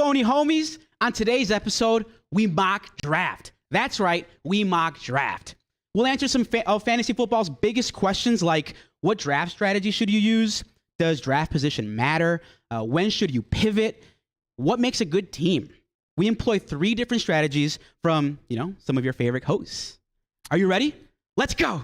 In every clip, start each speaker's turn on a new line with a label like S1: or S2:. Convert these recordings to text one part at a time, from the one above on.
S1: phony homies? On today's episode, we mock draft. That's right, we mock draft. We'll answer some of fantasy football's biggest questions like what draft strategy should you use? Does draft position matter? When should you pivot? What makes a good team? We employ 3 different strategies from, some of your favorite hosts. Are you ready? Let's go.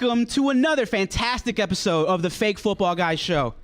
S1: Welcome to another fantastic episode of the Fake Football Guys Show.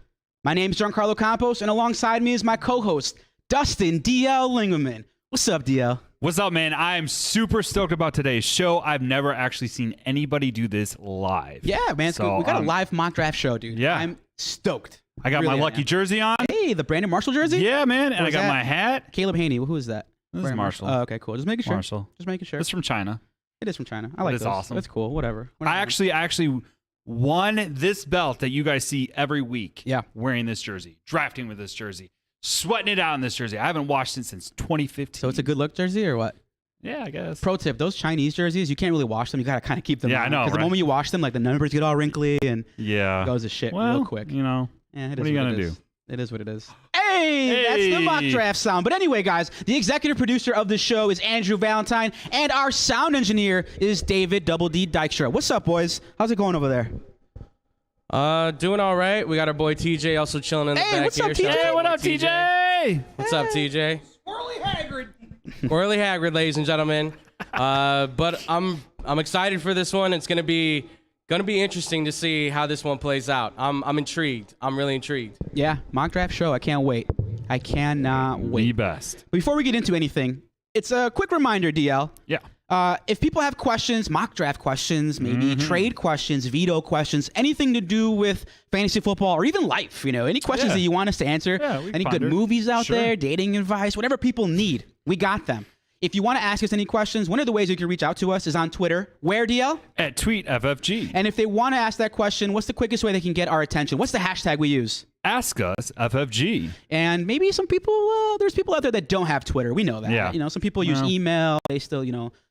S1: My name is Giancarlo Campos, and alongside me is my co-host, Dustin DL Lingerman. What's up, DL?
S2: What's up, man? I am super stoked about today's show. I've never actually seen anybody do this live.
S1: Yeah, man. So, we got a live mock draft show, dude.
S2: Yeah.
S1: I'm stoked.
S2: I got my lucky jersey on.
S1: Hey, the Brandon Marshall jersey?
S2: Yeah, man. And I got my hat.
S1: Caleb Haney. Who is that?
S2: This is Marshall.
S1: Oh, okay, cool. Just making sure.
S2: Marshall.
S1: Just making sure.
S2: It's from China.
S1: It is from China. I like this.
S2: It's awesome.
S1: That's cool. Whatever.
S2: I actually won this belt that you guys see every week.
S1: Yeah.
S2: Wearing this jersey, drafting with this jersey, sweating it out in this jersey. I haven't washed it since 2015.
S1: So it's a good look jersey or what?
S2: Yeah, I guess.
S1: Pro tip, those Chinese jerseys, you can't really wash them. You got to kind of keep them on.
S2: I know,
S1: Because the moment you wash them, like the numbers get all wrinkly and it goes to shit real quick.
S2: Yeah,
S1: what
S2: are you going to do?
S1: It is what it is. Hey, that's the mock draft sound. But anyway, guys, the executive producer of the show is Andrew Valentine, and our sound engineer is David Double D Dykstra. What's up, boys? How's it going over there?
S3: Doing all right. We got our boy TJ also chilling in the back
S1: what's
S3: here.
S1: up, TJ?
S3: Shout out
S2: Hey, what up, TJ?
S3: What's up, TJ?
S1: Squirrely Hagrid.
S3: Squirrely Hagrid, ladies and gentlemen. But I'm excited for this one. It's gonna be interesting to see how this one plays out. I'm intrigued. I'm really intrigued.
S1: Yeah, mock draft show. I can't wait. I cannot wait.
S2: The best.
S1: Before we get into anything, it's a quick reminder, DL.
S2: Yeah.
S1: If people have questions, mock draft questions, maybe trade questions, veto questions, anything to do with fantasy football or even life, any questions that you want us to answer, any good movies out there, dating advice, whatever people need, we got them. If you want to ask us any questions, one of the ways you can reach out to us is on Twitter. Where, DL?
S2: At Tweet FFG.
S1: And if they want to ask that question, what's the quickest way they can get our attention? What's the hashtag we use?
S2: Ask us FFG.
S1: And maybe some people, there's people out there that don't have Twitter. We know that.
S2: Yeah.
S1: Some people use email. They still,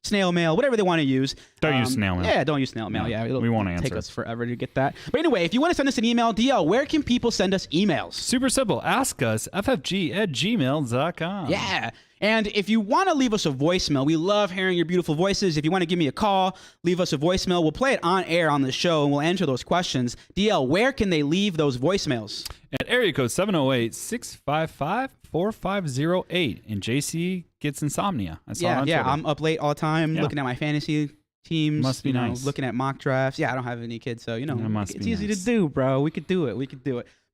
S1: snail mail, whatever they want to use.
S2: Don't use snail mail.
S1: Yeah, don't use snail mail. Yeah,
S2: we won't
S1: take
S2: answer.
S1: us forever to get that. But anyway, if you want to send us an email, DL, where can people send us emails?
S2: Super simple. Ask us ffg@gmail.com.
S1: Yeah. And if you want to leave us a voicemail, we love hearing your beautiful voices. If you want to give me a call, leave us a voicemail. We'll play it on air on the show, and we'll answer those questions. DL, where can they leave those voicemails?
S2: At area code 708-655-4508. And JC gets insomnia. I saw it on Twitter.
S1: I'm up late all the time looking at my fantasy teams.
S2: Must be nice.
S1: Looking at mock drafts. Yeah, I don't have any kids, so,
S2: must
S1: it's
S2: be
S1: easy
S2: nice.
S1: to do, bro. We could do it.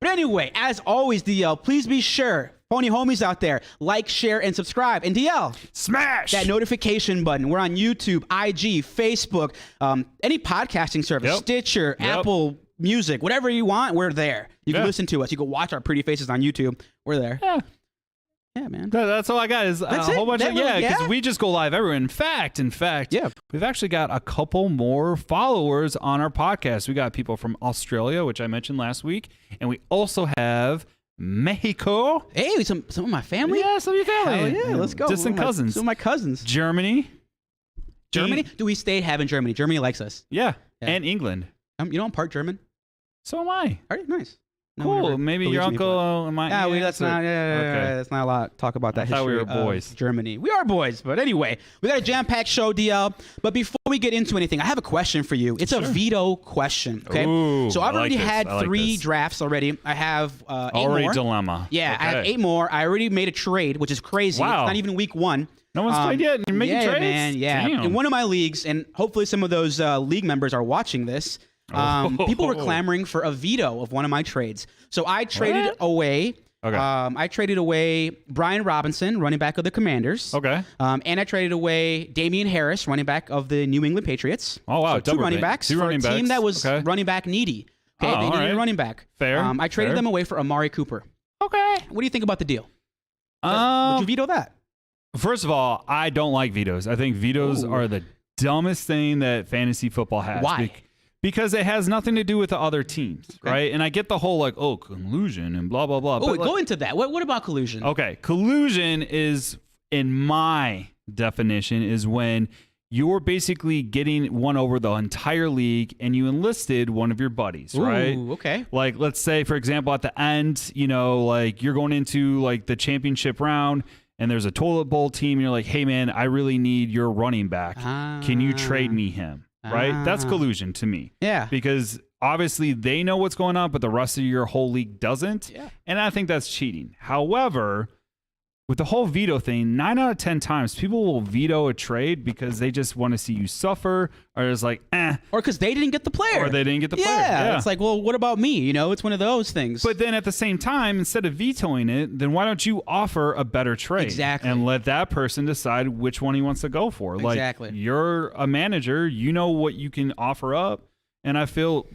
S1: But anyway, as always, DL, please be sure, phony homies out there, like, share, and subscribe. And DL,
S2: smash
S1: that notification button. We're on YouTube, IG, Facebook, any podcasting service, Stitcher, Apple Music, whatever you want, we're there. You can listen to us. You can watch our pretty faces on YouTube. We're there. Yeah, man.
S2: That's all I got is a whole bunch of, because we just go live everywhere. In fact, we've actually got a couple more followers on our podcast. We got people from Australia, which I mentioned last week, and we also have Mexico.
S1: Hey, some of my family?
S2: Yeah, some of your family.
S1: Hell yeah, let's go.
S2: Distant cousins.
S1: Some of my cousins.
S2: Germany?
S1: Do we stay having Germany? Germany likes us.
S2: Yeah. And England.
S1: I'm part German.
S2: So am I.
S1: All right, nice.
S2: Cool. Maybe your uncle might.
S1: That's not a lot. Talk about that.
S2: I thought we were boys.
S1: Germany. We are boys, but anyway, we got a jam-packed show, DL. But before we get into anything, I have a question for you. It's a veto question. Okay.
S2: Ooh,
S1: so I've already had 3 drafts already. I have 8 more.
S2: Dilemma.
S1: Yeah, I have 8 more. I already made a trade, which is crazy.
S2: Wow.
S1: It's not even week 1.
S2: No one's played yet. You're making trades?
S1: Man, yeah,
S2: Damn.
S1: in one of my leagues, and hopefully some of those league members are watching this. People were clamoring for a veto of one of my trades. So I traded away. I traded away Brian Robinson, running back of the Commanders.
S2: Okay.
S1: And I traded away Damian Harris, running back of the New England Patriots.
S2: Oh, wow.
S1: So 2 running backs for a team that was running back needy. Okay, they needed a running back.
S2: Fair.
S1: I traded them away for Amari Cooper.
S2: Okay.
S1: What do you think about the deal? Would you veto that?
S2: First of all, I don't like vetoes. I think vetoes are the dumbest thing that fantasy football has.
S1: Why?
S2: Because it has nothing to do with the other teams, right? And I get the whole like, oh, collusion and blah, blah, blah.
S1: Oh, go into that. What about collusion?
S2: Okay. Collusion is, in my definition, is when you're basically getting one over the entire league and you enlisted one of your buddies, right?
S1: Ooh, okay.
S2: Like, let's say, for example, at the end, you know, like you're going into like the championship round and there's a toilet bowl team and you're like, hey, man, I really need your running back. Can you trade me him? Right? That's collusion to me.
S1: Yeah.
S2: Because obviously they know what's going on, but the rest of your whole league doesn't.
S1: Yeah.
S2: And I think that's cheating. However, with the whole veto thing, 9 out of 10 times people will veto a trade because they just want to see you suffer, or it's like,
S1: or because they didn't get the player,
S2: or they didn't get the player.
S1: Yeah, it's like, well, what about me? You know, it's one of those things.
S2: But then at the same time, instead of vetoing it, then why don't you offer a better trade?
S1: Exactly.
S2: And let that person decide which one he wants to go for.
S1: Exactly.
S2: Like, you're a manager, you know what you can offer up, and I feel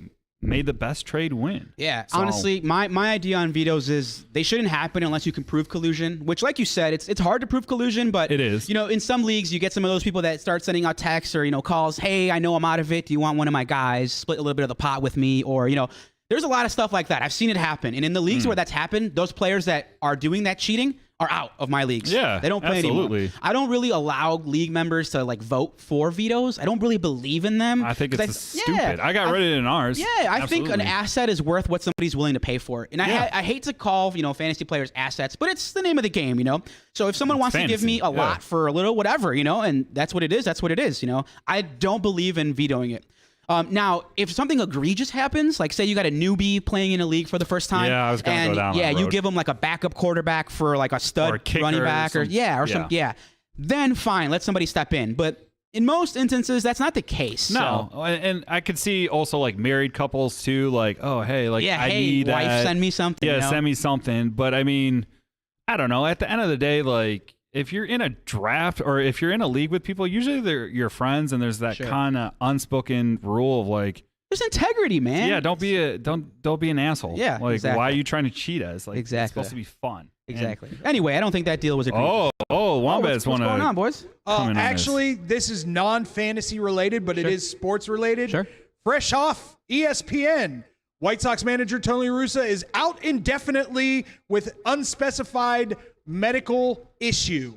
S2: may the best trade win.
S1: Yeah, so, honestly, my idea on vetoes is they shouldn't happen unless you can prove collusion, which, like you said, it's hard to prove collusion, but
S2: it is.
S1: You know, in some leagues, you get some of those people that start sending out texts or, you know, calls, hey, I know I'm out of it. Do you want one of my guys? Split a little bit of the pot with me, or, you know, there's a lot of stuff like that. I've seen it happen. And in the leagues where that's happened, those players that are doing that cheating are out of my leagues.
S2: Yeah,
S1: they don't play
S2: absolutely.
S1: anymore. I don't really allow league members to like vote for vetoes. I don't really believe in them.
S2: I think it's stupid. I got rid of it in ours.
S1: Yeah, I think an asset is worth what somebody's willing to pay for it. And I hate to call, you know, fantasy players assets, but it's the name of the game, you know. So if someone wants to give me a lot for a little, whatever, you know, and that's what it is, that's what it is, you know. I don't believe in vetoing it. Now, if something egregious happens, like say you got a newbie playing in a league for the first time,
S2: I was going to go down that road.
S1: You give them like a backup quarterback for like a stud running back, or then fine, let somebody step in. But in most instances, that's not the case.
S2: No, and I could see also like married couples too, like, oh hey, like I need
S1: wife, send me something.
S2: Yeah,
S1: you know?
S2: send me something. But I mean, I don't know. At the end of the day, like, if you're in a draft or if you're in a league with people, usually they're your friends, and there's that kind of unspoken rule of like,
S1: there's integrity, man.
S2: Yeah, don't be an asshole.
S1: Yeah,
S2: like
S1: exactly.
S2: Why are you trying to cheat us? Like,
S1: exactly.
S2: It's supposed to be fun.
S1: Exactly. Anyway, I don't think that deal was agreed.
S2: Wombats want to.
S1: What's going on, boys?
S4: Actually, this is non-fantasy related, but it is sports related.
S1: Sure.
S4: Fresh off ESPN. White Sox manager Tony La Russa is out indefinitely with unspecified medical issue.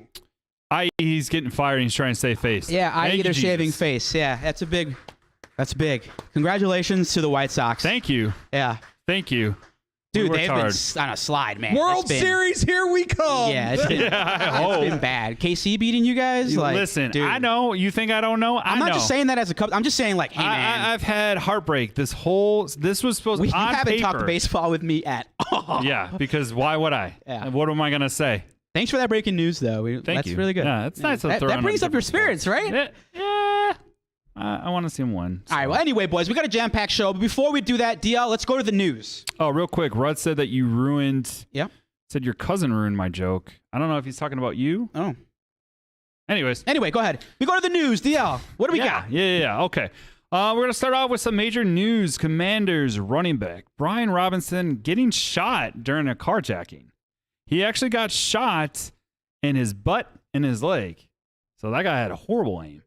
S2: He's getting fired and he's trying to save face.
S1: Yeah, they're shaving face. Yeah, that's big. Congratulations to the White Sox.
S2: Thank you.
S1: Yeah.
S2: Thank you.
S1: Dude, they've been on a slide, man.
S4: World Series, here we come.
S1: Yeah, it's been bad. KC beating you guys?
S2: Listen, dude, I know. You think I don't know?
S1: I'm not just saying that as a couple. I'm just saying, like, hey, man.
S2: I've had heartbreak. This was supposed to be on paper.
S1: You haven't talked baseball with me at all.
S2: Yeah, because why would I?
S1: Yeah.
S2: What am I going to say?
S1: Thanks for that breaking news, though.
S2: Thank you.
S1: That's really good.
S2: Yeah, it's nice to throw
S1: that brings up your spirits, right?
S2: Yeah. I want to see him win.
S1: So. All right. Well, anyway, boys, we got a jam-packed show. But before we do that, DL, let's go to the news.
S2: Oh, real quick. Rudd said that you ruined.
S1: Yeah.
S2: Said your cousin ruined my joke. I don't know if he's talking about you.
S1: Oh.
S2: Anyway,
S1: go ahead. We go to the news. DL, what do we got?
S2: Yeah. Okay. We're going to start off with some major news. Commanders running back Brian Robinson getting shot during a carjacking. He actually got shot in his butt and his leg. So that guy had a horrible aim.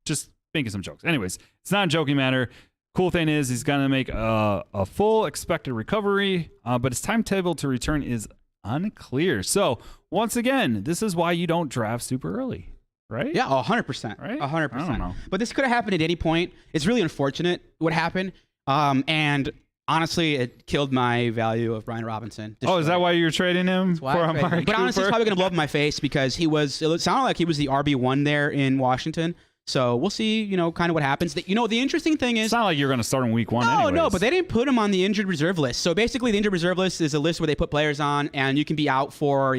S2: Just making some jokes. Anyways, it's not a joking matter. Cool thing is he's going to make a full expected recovery, but his timetable to return is unclear. So once again, this is why you don't draft super early, right?
S1: Yeah, 100%.
S2: Right?
S1: 100%.
S2: I don't know.
S1: But this could have happened at any point. It's really unfortunate what happened. And honestly, it killed my value of Brian Robinson.
S2: Is that why you're trading him for Amari Cooper?
S1: But honestly, it's probably going to blow up in my face because it sounded like he was the RB1 there in Washington. So we'll see, kind of what happens. The interesting thing is...
S2: It's not like you're going to start in week one anyways.
S1: No, but they didn't put him on the injured reserve list. So basically, the injured reserve list is a list where they put players on, and you can be out for,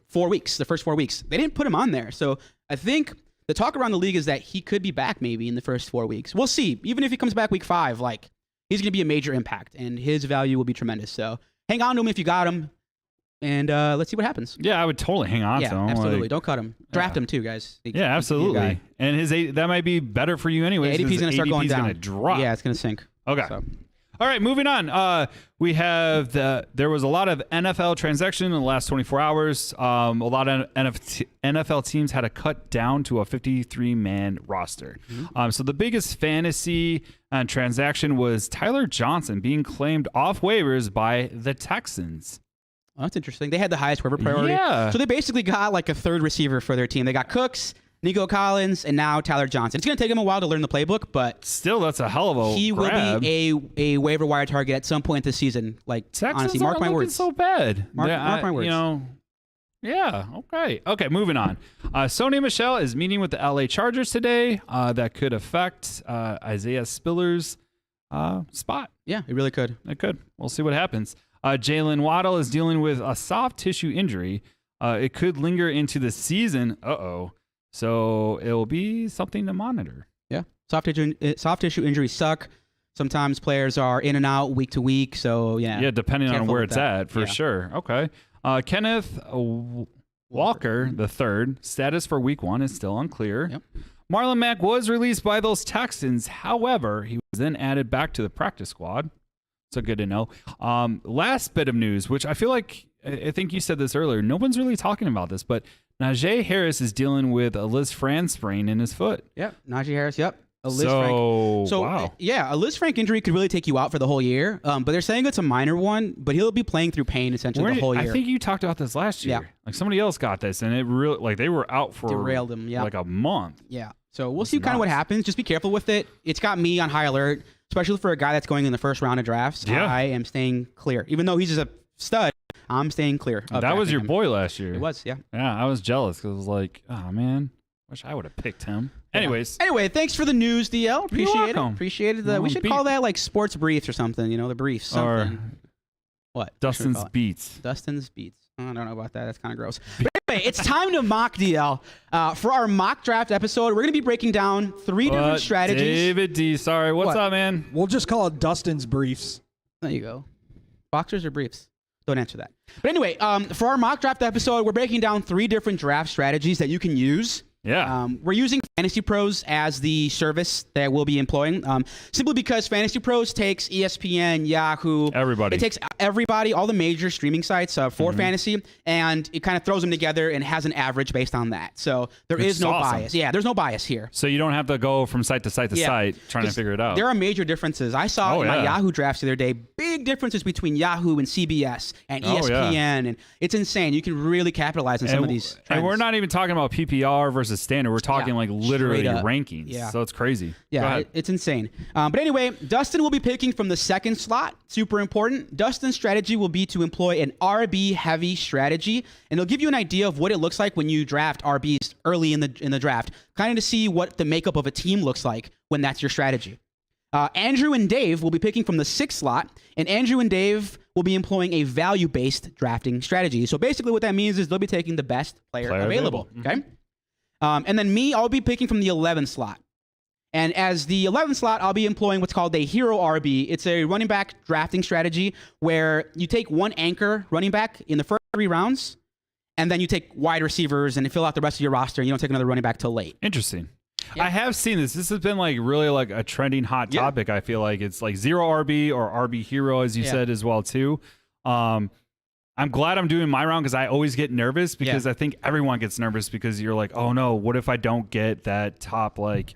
S1: 4 weeks, the first 4 weeks. They didn't put him on there. So I think the talk around the league is that he could be back maybe in the first 4 weeks. We'll see. Even if he comes back week 5, he's going to be a major impact, and his value will be tremendous. So hang on to him if you got him. And let's see what happens.
S2: Yeah, I would totally hang on to him.
S1: Absolutely. Don't cut him. Draft him too, guys.
S2: Yeah, absolutely. And that might be better for you anyways.
S1: ADP's going to start going down.
S2: Gonna drop.
S1: Yeah, it's going to sink.
S2: Okay.
S1: So.
S2: All All right, moving on. We have there was a lot of NFL transaction in the last 24 hours. A lot of NFL teams had to cut down to a 53-man roster. So the biggest fantasy transaction was Tyler Johnson being claimed off waivers by the Texans.
S1: Oh, that's interesting. They had the highest waiver priority.
S2: Yeah.
S1: So they basically got like a third receiver for their team. They got Cooks, Nico Collins, and now Tyler Johnson. It's going to take him a while to learn the playbook, but
S2: still, that's a hell of a
S1: he
S2: grab.
S1: will be a waiver wire target at some point this season. Like,
S2: Texans
S1: honestly, mark my words.
S2: So bad.
S1: Mark my words.
S2: Yeah. Okay. Moving on. Sony Michel is meeting with the LA Chargers today. That could affect Isaiah Spiller's spot.
S1: Yeah, it really could.
S2: It could. We'll see what happens. Jalen Waddle is dealing with a soft tissue injury. It could linger into the season. So it will be something to monitor.
S1: Yeah. Soft tissue injuries suck. Sometimes players are in and out week to week. So, yeah.
S2: Yeah, depending on where it's at, for sure. Okay. Kenneth Walker III, status for week 1 is still unclear.
S1: Yep.
S2: Marlon Mack was released by those Texans. However, he was then added back to the practice squad. So good to know. Last bit of news, which I feel like, I think you said this earlier, no one's really talking about this, but Najee Harris is dealing with a Liz Fran sprain in his foot.
S1: Yep, Najee Harris, yep. A Liz
S2: Frank.
S1: So,
S2: wow.
S1: Yeah, a Liz Frank injury could really take you out for the whole year, but they're saying it's a minor one, but he'll be playing through pain essentially the whole year.
S2: I think you talked about this last year.
S1: Yeah.
S2: Like somebody else got this, and it really, like they were out for
S1: derailed them,
S2: like a month.
S1: Yeah. So we'll see kind of what happens. Just be careful with it. It's got me on high alert, especially for a guy that's going in the first round of drafts.
S2: Yeah.
S1: I am staying clear. Even though he's just a stud, I'm staying clear.
S2: That was your boy last year.
S1: It was, yeah.
S2: Yeah, I was jealous because I was like, oh, man, wish I would have picked him. Anyways.
S1: Anyway, thanks for the news, DL. Appreciate it.
S2: welcome.
S1: Appreciate it. We should call that like sports briefs or something, the briefs. Something.
S2: Or
S1: what?
S2: Dustin's Beats.
S1: Dustin's Beats. I don't know about that. That's kind of gross. But anyway, it's time to mock DL. For our mock draft episode, we're going to be breaking down 3 different strategies.
S2: David D, sorry. What's up, man?
S4: We'll just call it Dustin's Briefs.
S1: There you go. Boxers or briefs? Don't answer that. But anyway, for our mock draft episode, we're breaking down 3 different draft strategies that you can use.
S2: Yeah.
S1: We're using Fantasy Pros as the service that we'll be employing, simply because Fantasy Pros takes ESPN, Yahoo.
S2: Everybody.
S1: It takes everybody, all the major streaming sites for fantasy, and it kind of throws them together and has an average based on that. So there is no bias. Yeah, there's no bias here.
S2: So you don't have to go from site to site to site trying to figure it out.
S1: There are major differences. I saw in my Yahoo drafts the other day, big differences between Yahoo and CBS and ESPN, and it's insane. You can really capitalize on some of these trends.
S2: And we're not even talking about PPR versus standard. We're talking like literally rankings.
S1: Yeah.
S2: So it's crazy.
S1: Yeah, it's insane. But anyway, Dustin will be picking from the second slot. Super important. Dustin's strategy will be to employ an RB heavy strategy, and it'll give you an idea of what it looks like when you draft RBs early in the draft, kind of to see what the makeup of a team looks like when that's your strategy. Andrew and Dave will be picking from the 6th slot, and Andrew and Dave will be employing a value-based drafting strategy. So basically what that means is they'll be taking the best player available. Okay. And then me, I'll be picking from the 11th slot. And as the 11th slot, I'll be employing what's called a hero RB. It's a running back drafting strategy where you take one anchor running back in the first 3 rounds, and then you take wide receivers and fill out the rest of your roster, and you don't take another running back till late.
S2: Interesting. Yeah. I have seen this. This has been like really like a trending hot topic. I feel like it's like zero RB or RB hero, as you said as well too. I'm glad I'm doing my round because I always get nervous because I think everyone gets nervous because you're like, oh no, what if I don't get that top like,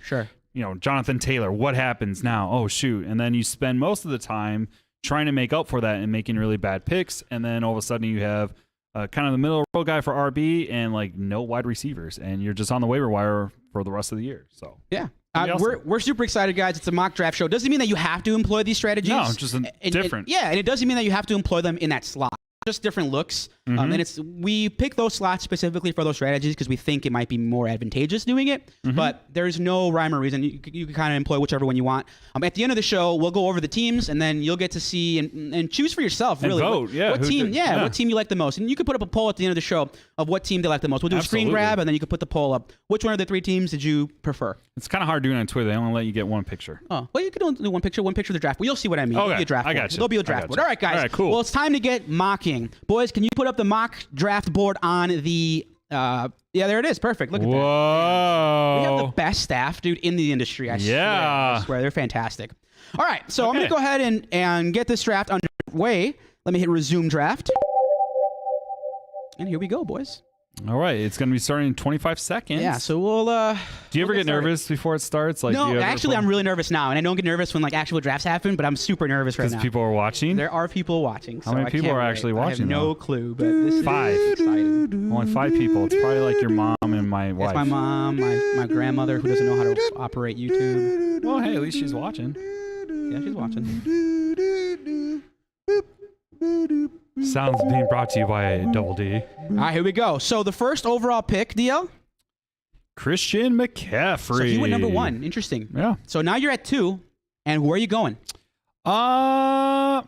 S2: Jonathan Taylor? What happens now? Oh shoot. And then you spend most of the time trying to make up for that and making really bad picks. And then all of a sudden you have kind of the middle of the road guy for RB and like no wide receivers. And you're just on the waiver wire for the rest of the year. So
S1: yeah. We're super excited, guys. It's a mock draft show. Doesn't mean that you have to employ these strategies.
S2: No, just different.
S1: And it doesn't mean that you have to employ them in that slot. Just different looks. And we pick those slots specifically for those strategies because we think it might be more advantageous doing it. But there's no rhyme or reason. You can kind of employ whichever one you want. At the end of the show, we'll go over the teams, and then you'll get to see and choose for yourself. Really,
S2: and vote.
S1: What team you like the most, and you can put up a poll at the end of the show of what team they like the most. We'll do a screen grab, and then you can put the poll up. Which one of the 3 teams did you prefer?
S2: It's kind of hard doing it on Twitter. They only let you get one picture.
S1: Oh, well, you can do one picture of the draft. Well, you'll see what I mean.
S2: Okay,
S1: There'll be a draft
S2: I
S1: board.
S2: got you.
S1: There'll be a draft board. All right, guys.
S2: All right, cool.
S1: Well, it's time to get mocking. Boys, can you put up the mock draft board on the Yeah, there it is. Perfect. Look at that.
S2: Whoa.
S1: We have the best staff, dude, in the industry. I swear. They're fantastic. All right, so I'm going to go ahead and get this draft underway. Let me hit resume draft. And here we go, boys.
S2: All right, it's going to be starting in 25 seconds.
S1: Yeah, so we'll...
S2: do you ever get nervous before it starts? Like,
S1: no, actually, I'm really nervous now. And I don't get nervous when, like, actual drafts happen, but I'm super nervous right now.
S2: Because people are watching?
S1: There are people watching.
S2: How many people are actually watching?
S1: I have no clue, but this is
S2: 5.
S1: exciting.
S2: Only 5 people. It's probably like your mom and my wife.
S1: It's my mom, my grandmother who doesn't know how to operate YouTube.
S2: Well, hey, at least she's watching.
S1: Yeah, she's watching.
S2: Sounds being brought to you by Double D.
S1: All right, here we go. So the first overall pick, DL?
S2: Christian McCaffrey.
S1: So he went number 1. Interesting.
S2: Yeah.
S1: So now you're at 2, and where are you going?
S2: Oh.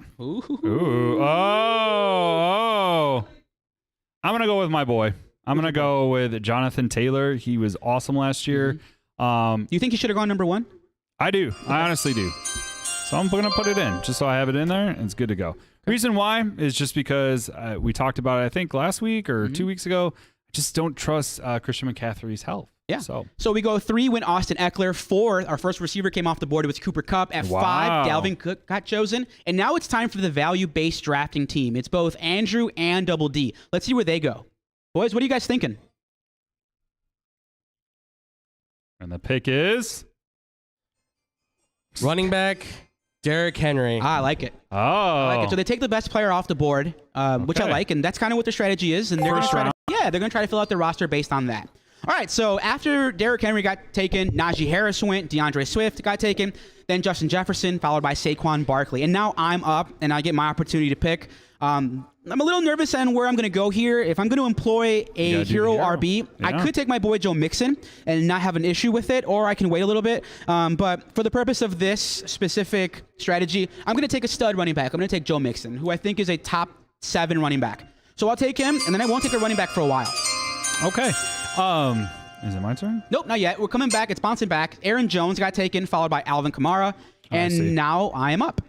S2: I'm going to go with my boy. I'm going to go with Jonathan Taylor. He was awesome last year.
S1: Do you think he should have gone number 1?
S2: I do. I honestly do. So I'm going to put it in just so I have it in there and it's good to go. Reason why is just because we talked about it, I think, last week or 2 weeks ago. I just don't trust Christian McCaffrey's health.
S1: Yeah.
S2: So
S1: we go 3, went Austin Eckler. 4, our first receiver came off the board. It was Cooper Kupp. At 5, Dalvin Cook got chosen. And now it's time for the value-based drafting team. It's both Andrew and Double D. Let's see where they go. Boys, what are you guys thinking?
S2: And the pick is
S3: running back Derrick Henry.
S1: I like it.
S2: Oh.
S1: I like it. So they take the best player off the board, which I like, and that's kind of what their strategy is. And they're going to try to fill out their roster based on that. All right, so after Derrick Henry got taken, Najee Harris went, DeAndre Swift got taken, then Justin Jefferson, followed by Saquon Barkley. And now I'm up, and I get my opportunity to pick. I'm a little nervous on where I'm going to go here. If I'm going to employ a hero RB, I could take my boy Joe Mixon and not have an issue with it, or I can wait a little bit. But for the purpose of this specific strategy, I'm going to take a stud running back. I'm going to take Joe Mixon, who I think is a top 7 running back. So I'll take him, and then I won't take a running back for a while.
S2: Okay. Is it my turn?
S1: Nope, not yet. We're coming back. It's bouncing back. Aaron Jones got taken, followed by Alvin Kamara, and now I am up.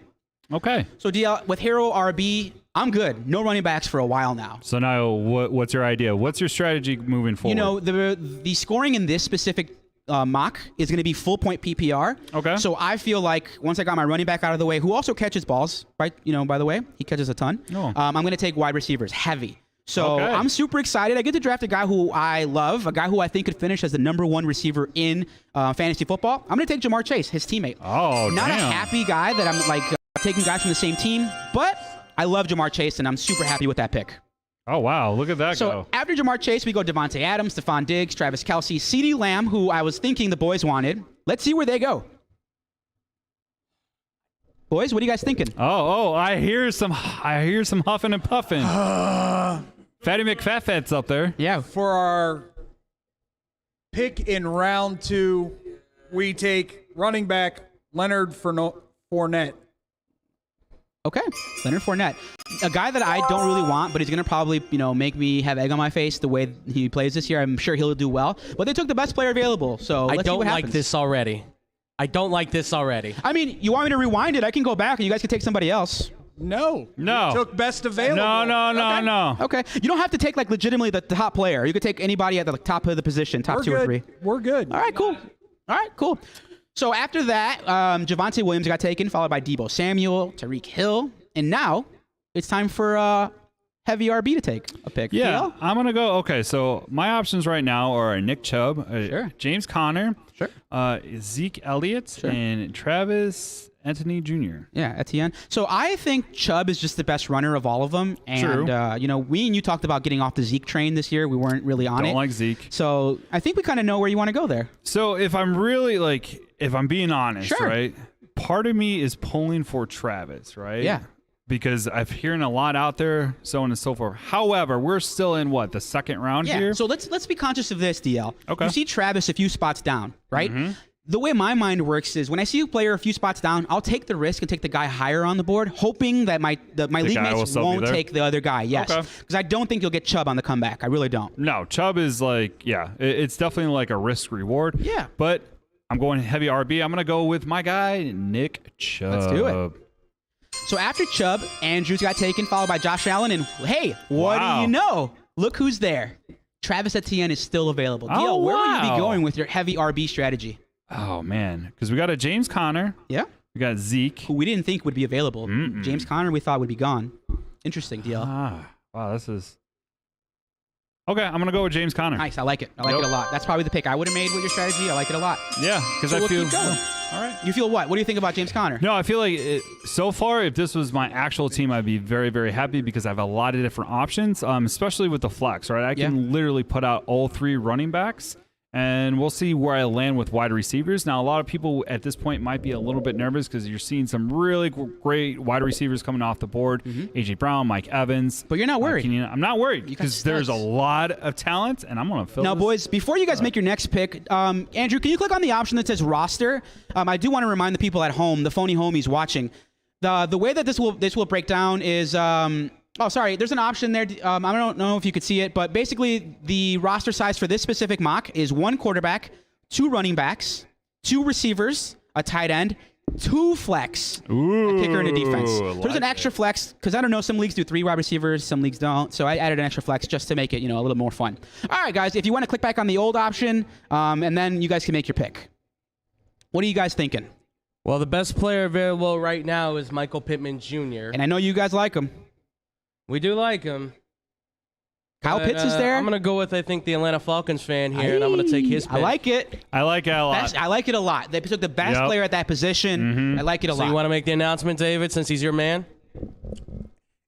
S2: Okay.
S1: So DL, with hero RB, I'm good. No running backs for a while now.
S2: So now what's your idea? What's your strategy moving forward?
S1: You know, the scoring in this specific mock is going to be full point PPR.
S2: Okay.
S1: So I feel like once I got my running back out of the way, who also catches balls, right? You know, by the way, he catches a ton.
S2: Oh.
S1: I'm going to take wide receivers heavy. So I'm super excited. I get to draft a guy who I love, a guy who I think could finish as the number 1 receiver in fantasy football. I'm going to take Jamar Chase, his teammate.
S2: Oh,
S1: Not a happy guy that I'm like taking guys from the same team, but I love Jamar Chase, and I'm super happy with that pick.
S2: Oh, wow. Look at that go.
S1: After Jamar Chase, we go Devontae Adams, Stephon Diggs, Travis Kelce, CeeDee Lamb, who I was thinking the boys wanted. Let's see where they go. Boys, what are you guys thinking?
S2: Oh, I hear some huffing and puffing. Fatty McFatfat's up there.
S1: Yeah.
S4: For our pick in round 2, we take running back Leonard Fournette.
S1: Okay, Leonard Fournette. A guy that I don't really want, but he's going to probably, make me have egg on my face the way he plays this year. I'm sure he'll do well. But they took the best player available, so let's see what happens.
S3: I don't like this already.
S1: I mean, you want me to rewind it? I can go back, and you guys can take somebody else.
S4: No. You took best available.
S2: No.
S1: Okay. You don't have to take, legitimately the top player. You could take anybody at the top of the position, top 2 or 3.
S4: We're good.
S1: All right, cool. So after that, Javonte Williams got taken, followed by Deebo Samuel, Tyreek Hill, and now it's time for heavy RB to take a pick.
S2: Yeah,
S1: DL?
S2: I'm going to go. Okay, so my options right now are Nick Chubb, James Conner, Zeke Elliott, and Travis Etienne Jr.
S1: Yeah, Etienne. So I think Chubb is just the best runner of all of them. And, we and you talked about getting off the Zeke train this year. We weren't really on it.
S2: Don't like Zeke.
S1: So I think we kind of know where you want to go there.
S2: So if I'm really, if I'm being honest, right, part of me is pulling for Travis, right?
S1: Yeah.
S2: Because I've hearing a lot out there, so on and so forth. However, we're still in, the second round here?
S1: So let's be conscious of this, DL.
S2: Okay.
S1: You see Travis a few spots down, right? Mm-hmm. The way my mind works is when I see a player a few spots down, I'll take the risk and take the guy higher on the board, hoping that my league mates won't take the other guy. Yes, because I don't think you'll get Chubb on the comeback. I really don't.
S2: No, Chubb is it's definitely like a risk reward.
S1: Yeah,
S2: but I'm going heavy RB. I'm going to go with my guy Nick Chubb.
S1: Let's do it. So after Chubb, Andrews got taken, followed by Josh Allen, and hey, what do you know? Look who's there. Travis Etienne is still available. DL, where would you be going with your heavy RB strategy?
S2: Oh, man. Because we got a James Conner.
S1: Yeah.
S2: We got Zeke.
S1: Who we didn't think would be available. James Conner we thought would be gone. Interesting, DL.
S2: Wow, this is... Okay, I'm going to go with James Conner.
S1: Nice. I like it. I like it a lot. That's probably the pick I would have made with your strategy. I like it a lot.
S2: Yeah, because
S1: I
S2: feel...
S1: Keep going.
S2: All right.
S1: You feel what? What do you think about James Conner?
S2: No, I feel like so far, if this was my actual team, I'd be very, very happy because I have a lot of different options, especially with the flex, right? I can literally put out all 3 running backs, and we'll see where I land with wide receivers. Now, a lot of people at this point might be a little bit nervous because you're seeing some really great wide receivers coming off the board. A.J. Brown, Mike Evans.
S1: But you're not worried.
S2: I'm not worried because there's a lot of talent, and I'm going to fill
S1: Now,
S2: this.
S1: boys, before you guys make your next pick, Andrew, can you click on the option that says roster? I do want to remind the people at home, the phony homies watching, the way that this will break down is... there's an option there. I don't know if you could see it, but basically the roster size for this specific mock is 1 quarterback, 2 running backs, 2 receivers, a tight end, 2 flex, a kicker, and a defense. So there's an extra flex because I don't know, some leagues do 3 wide receivers, some leagues don't. So I added an extra flex just to make it, a little more fun. All right, guys, if you want to click back on the old option, and then you guys can make your pick. What are you guys thinking?
S3: Well, the best player available right now is Michael Pittman Jr.
S1: And I know you guys like him.
S3: We do like him.
S1: Kyle Pitts is there.
S3: I'm going to go with, I think, the Atlanta Falcons fan here, and I'm going to take his pick.
S1: I like it.
S2: I like it a lot.
S1: I like it a lot. They took the best player at that position. I like it a lot.
S3: So you want to make the announcement, David, since he's your man?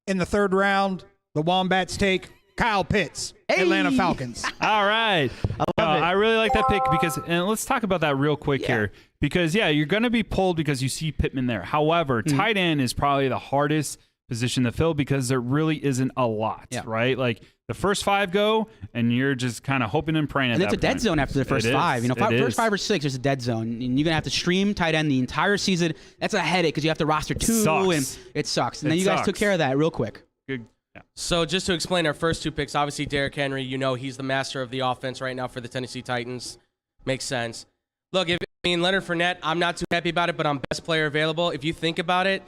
S4: In the 3rd round, the Wombats take Kyle Pitts, Atlanta Falcons.
S2: All right. I really like that pick because, and let's talk about that real quick here. Because, you're going to be pulled because you see Pittman there. However, tight end is probably the hardest position to fill because there really isn't a lot, right? Like the first 5 go, and you're just kind of hoping and praying.
S1: And it's a dead zone after the first 5. First 5 or 6, there's a dead zone, and you're gonna have to stream tight end the entire season. That's a headache because you have to roster 2, and it sucks. And then you guys took care of that real quick.
S2: Good. Yeah.
S3: So just to explain our first 2 picks, obviously Derrick Henry, he's the master of the offense right now for the Tennessee Titans. Makes sense. Look, Leonard Fournette, I'm not too happy about it, but I'm best player available. If you think about it,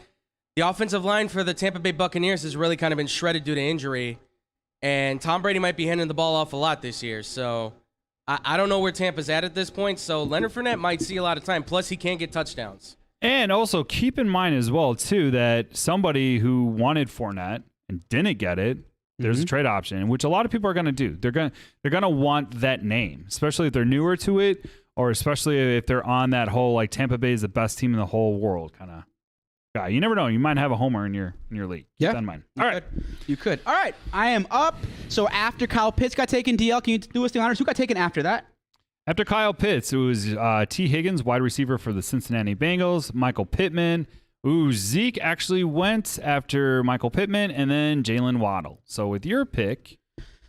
S3: the offensive line for the Tampa Bay Buccaneers has really kind of been shredded due to injury, and Tom Brady might be handing the ball off a lot this year. So I don't know where Tampa's at this point, so Leonard Fournette might see a lot of time. Plus, he can't get touchdowns.
S2: And also keep in mind as well, too, that somebody who wanted Fournette and didn't get it, there's a trade option, which a lot of people are going to do. They're going to want that name, especially if they're newer to it, or especially if they're on that whole, like, Tampa Bay is the best team in the whole world kind of. Yeah, you never know. You might have a homer in your league. Keep that in mind. All right.
S1: You could. All right. I am up. So after Kyle Pitts got taken, DL, can you do us the honors? Who got taken after that?
S2: After Kyle Pitts, it was T. Higgins, wide receiver for the Cincinnati Bengals, Michael Pittman. Zeke actually went after Michael Pittman, and then Jalen Waddle. So with your pick,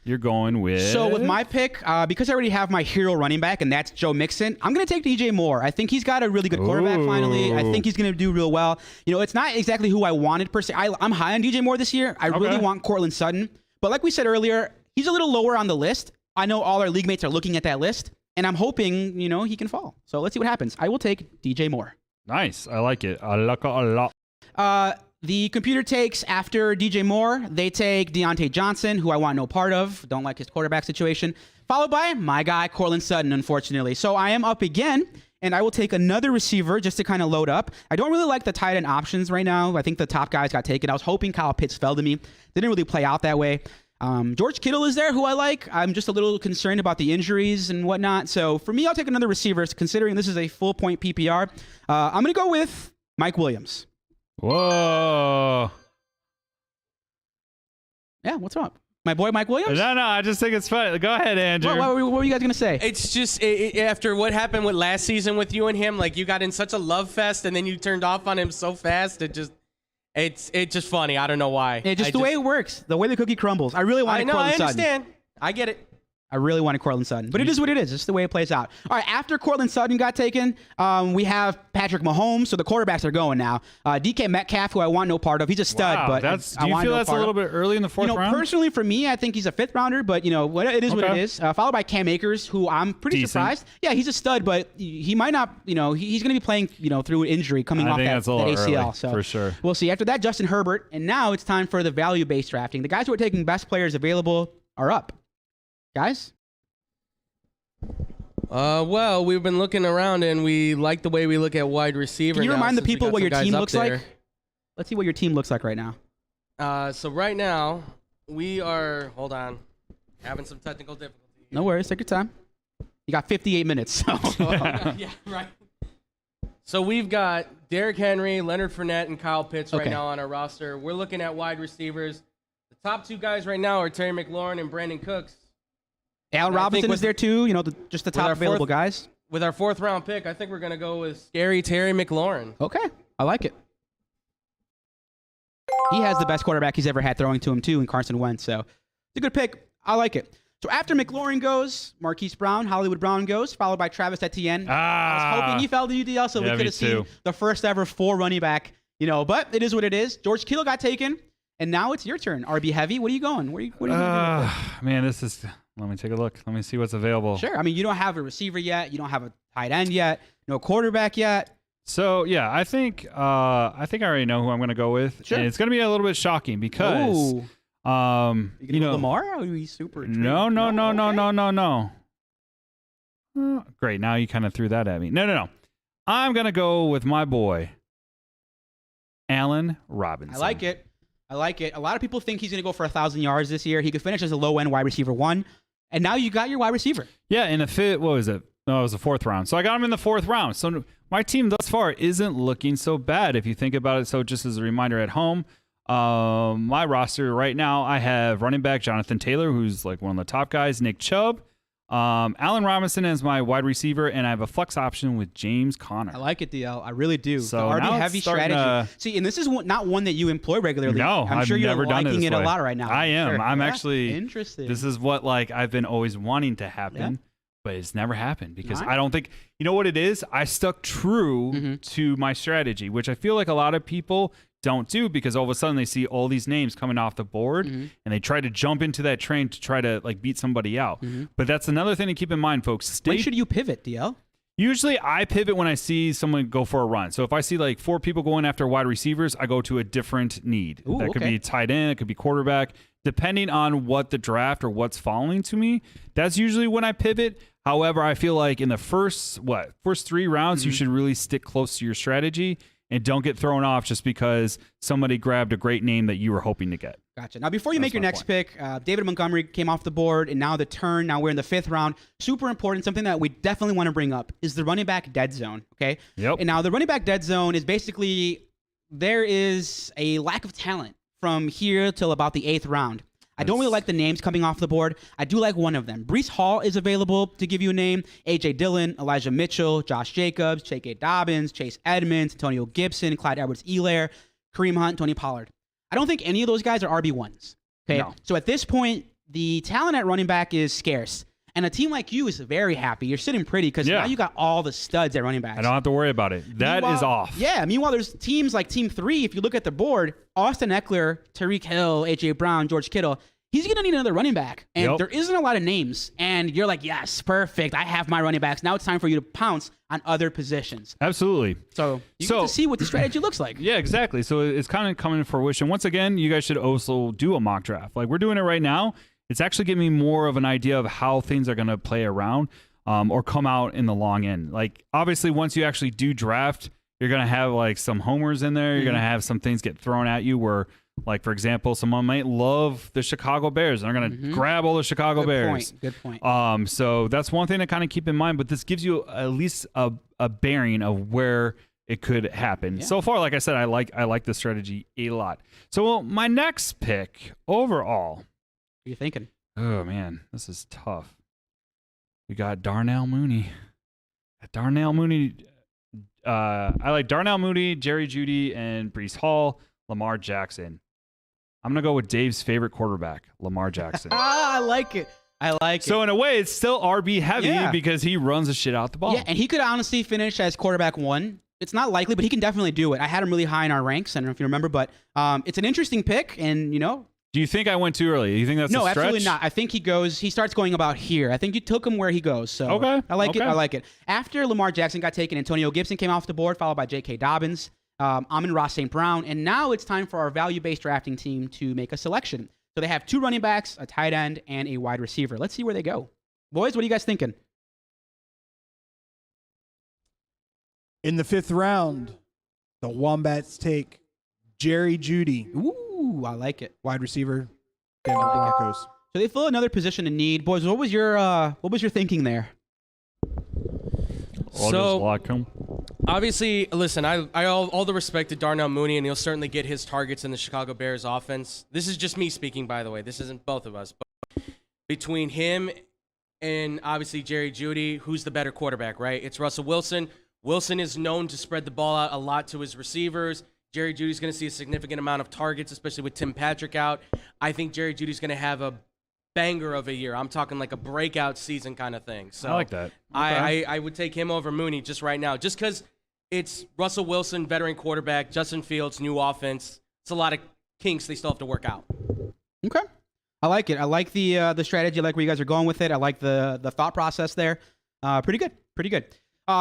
S2: you're going with...
S1: So with my pick, because I already have my hero running back, and that's Joe Mixon, I'm going to take DJ Moore. I think he's got a really good quarterback finally. I think he's going to do real well. It's not exactly who I wanted per se. I'm high on DJ Moore this year. I really want Cortland Sutton. But like we said earlier, he's a little lower on the list. I know all our league mates are looking at that list, and I'm hoping, he can fall. So let's see what happens. I will take DJ Moore.
S2: Nice. I like it. I like it a lot.
S1: The computer takes after DJ Moore. They take Deontay Johnson, who I want no part of. Don't like his quarterback situation. Followed by my guy, Cortland Sutton, unfortunately. So I am up again, and I will take another receiver just to kind of load up. I don't really like the tight end options right now. I think the top guys got taken. I was hoping Kyle Pitts fell to me. Didn't really play out that way. George Kittle is there, who I like. I'm just a little concerned about the injuries and whatnot. So for me, I'll take another receiver, considering this is a full point PPR. I'm going to go with Mike Williams.
S2: Whoa.
S1: Yeah, what's up? My boy Mike Williams?
S2: No, I just think it's funny. Go ahead, Andrew.
S1: What were you guys going to say?
S3: It's just, after what happened with last season with you and him, like you got in such a love fest and then you turned off on him so fast, it's just funny. I don't know why.
S1: The way it works, the way the cookie crumbles. I really wanted Cortland Sutton.
S3: I understand. I get it.
S1: I really wanted Cortland Sutton. But it is what it is. It's the way it plays out. All right, after Cortland Sutton got taken, we have Patrick Mahomes, so the quarterbacks are going now. DK Metcalf, who I want no part of. He's a stud, but
S2: do you feel that's a little bit early in the fourth round?
S1: Personally, for me, I think he's a 5th rounder, but, it is what it is. Followed by Cam Akers, who I'm pretty surprised. Yeah, he's a stud, but he might not, he's going to be playing, through injury coming off that ACL.
S2: Early,
S1: so
S2: for sure.
S1: We'll see. After that, Justin Herbert, and now it's time for the value-based drafting. The guys who are taking best players available are up. Guys?
S3: Well, we've been looking around, and we like the way we look at wide receiver.
S1: Can you
S3: now,
S1: remind the
S3: since we
S1: people
S3: got
S1: what
S3: some
S1: your
S3: guys
S1: team
S3: up
S1: looks
S3: there.
S1: like? Let's see what your team looks like right now.
S3: So right now, we are, hold on, having some technical difficulty.
S1: No worries. Take your time. You got 58 minutes. So.
S3: Yeah, right. So we've got Derrick Henry, Leonard Fournette, and Kyle Pitts right now on our roster. We're looking at wide receivers. The top two guys right now are Terry McLaurin and Brandon Cooks.
S1: Allen Robinson is there too, just the top available guys.
S3: With our 4th round pick, I think we're going to go with scary Terry McLaurin.
S1: Okay, I like it. He has the best quarterback he's ever had throwing to him too in Carson Wentz, so it's a good pick. I like it. So after McLaurin goes, Marquise Brown, Hollywood Brown goes, followed by Travis Etienne. I was hoping he fell to UDL so we could have seen the first ever 4 running back, but it is what it is. George Kittle got taken, and now it's your turn. RB heavy, what are you going? What are you going to do?
S2: Man, this is... Let me take a look. Let me see what's available.
S1: Sure. I mean, you don't have a receiver yet. You don't have a tight end yet. No quarterback yet.
S2: So yeah, I think I already know who I'm going to go with.
S1: Sure.
S2: And it's going to be a little bit shocking because,
S1: you know, Lamar. Are you super intrigued?
S2: No. Great. Now you kind of threw that at me. No. I'm going to go with my boy, Allen Robinson.
S1: I like it. A lot of people think he's going to go for 1,000 yards this year. He could finish as a low-end wide receiver 1. And now you got your wide receiver.
S2: Yeah, in a fit, what was it? No, it was the 4th round. So I got him in the 4th round. So my team thus far isn't looking so bad if you think about it. So just as a reminder at home, my roster right now, I have running back Jonathan Taylor, who's like one of the top guys, Nick Chubb, Allen Robinson as my wide receiver, and I have a flex option with James Conner.
S1: I like it, DL. I really do.
S2: So
S1: the RB heavy strategy. See, and this is not one that you employ regularly.
S2: No,
S1: I'm sure
S2: I've
S1: you're
S2: never done
S1: liking
S2: it
S1: a lot right now.
S2: I am.
S1: Sure.
S2: I'm actually
S1: interested.
S2: This is what I've been always wanting to happen, but it's never happened because I don't think you know what it is. I stuck true to my strategy, which I feel like a lot of people don't do because all of a sudden they see all these names coming off the board and they try to jump into that train to try to beat somebody out. But that's another thing to keep in mind, folks.
S1: When should you pivot, DL?
S2: Usually I pivot when I see someone go for a run. So if I see 4 people going after wide receivers, I go to a different need. That could be tight end, it could be quarterback, depending on what the draft or what's falling to me. That's usually when I pivot. However, I feel like in the first 3 rounds, you should really stick close to your strategy and don't get thrown off just because somebody grabbed a great name that you were hoping to get.
S1: Gotcha. Now, before you make your next pick, David Montgomery came off the board, and now the turn. Now we're in the 5th round. Super important. Something that we definitely want to bring up is the running back dead zone. Okay.
S2: Yep.
S1: And now the running back dead zone is basically there is a lack of talent from here till about the 8th round. I don't really like the names coming off the board. I do like one of them. Breece Hall is available, to give you a name. A.J. Dillon, Elijah Mitchell, Josh Jacobs, J.K. Dobbins, Chase Edmonds, Antonio Gibson, Clyde Edwards-Helaire, Kareem Hunt, Tony Pollard. I don't think any of those guys are RB1s. Okay.
S2: No.
S1: So at this point, the talent at running back is scarce. And a team like you is very happy. You're sitting pretty because now you got all the studs at running backs.
S2: I don't have to worry about it. That is off.
S1: Yeah. Meanwhile, there's teams like Team 3. If you look at the board, Austin Eckler, Tariq Hill, A.J. Brown, George Kittle, he's going to need another running back. And there isn't a lot of names. And you're like, yes, perfect. I have my running backs. Now it's time for you to pounce on other positions.
S2: Absolutely.
S1: So you get to see what the strategy looks like.
S2: Yeah, exactly. So it's kind of coming to fruition. Once again, you guys should also do a mock draft. We're doing it right now. It's actually giving me more of an idea of how things are going to play around or come out in the long end. Obviously, once you actually do draft, you're going to have some homers in there. You're going to have some things get thrown at you where, for example, someone might love the Chicago Bears and they're going to grab all the Chicago Bears.
S1: Good point.
S2: So that's one thing to kind of keep in mind, but this gives you at least a bearing of where it could happen. So far, like I said, I like this strategy a lot. So my next pick overall.
S1: What are you thinking?
S2: Oh, man, this is tough. We got Darnell Mooney. I like Darnell Mooney, Jerry Jeudy, and Breece Hall, Lamar Jackson. I'm going to go with Dave's favorite quarterback, Lamar Jackson.
S1: I like it.
S2: So in a way, it's still RB heavy because he runs the shit out the ball.
S1: Yeah, and he could honestly finish as quarterback 1. It's not likely, but he can definitely do it. I had him really high in our ranks. I don't know if you remember, but it's an interesting pick, and
S2: Do you think I went too early? Do you think that's a stretch?
S1: No, absolutely not. I think he starts going about here. I think you took him where he goes. So
S2: okay.
S1: I like it. After Lamar Jackson got taken, Antonio Gibson came off the board, followed by J.K. Dobbins, Amon-Ra St. Brown, and now it's time for our value-based drafting team to make a selection. So they have 2 running backs, a tight end, and a wide receiver. Let's see where they go. Boys, what are you guys thinking?
S4: In the 5th round, the Wombats take Jerry Jeudy.
S1: Ooh, I like it.
S4: Wide receiver, Denver Broncos.
S1: So they fill another position in need. Boys, what was your thinking there?
S3: Obviously, listen, I all the respect to Darnell Mooney, and he'll certainly get his targets in the Chicago Bears offense. This is just me speaking, by the way. This isn't both of us. But between him and obviously Jerry Jeudy, who's the better quarterback, right? It's Russell Wilson. Wilson is known to spread the ball out a lot to his receivers. Jerry Jeudy's going to see a significant amount of targets, especially with Tim Patrick out. I think Jerry Jeudy's going to have a banger of a year. I'm talking like a breakout season kind of thing. So
S2: I like that.
S3: Okay. I would take him over Mooney just right now, just because it's Russell Wilson, veteran quarterback, Justin Fields, new offense. It's a lot of kinks they still have to work out.
S1: Okay. I like it. I like the strategy. I like where you guys are going with it. I like the thought process there. Pretty good. Pretty good.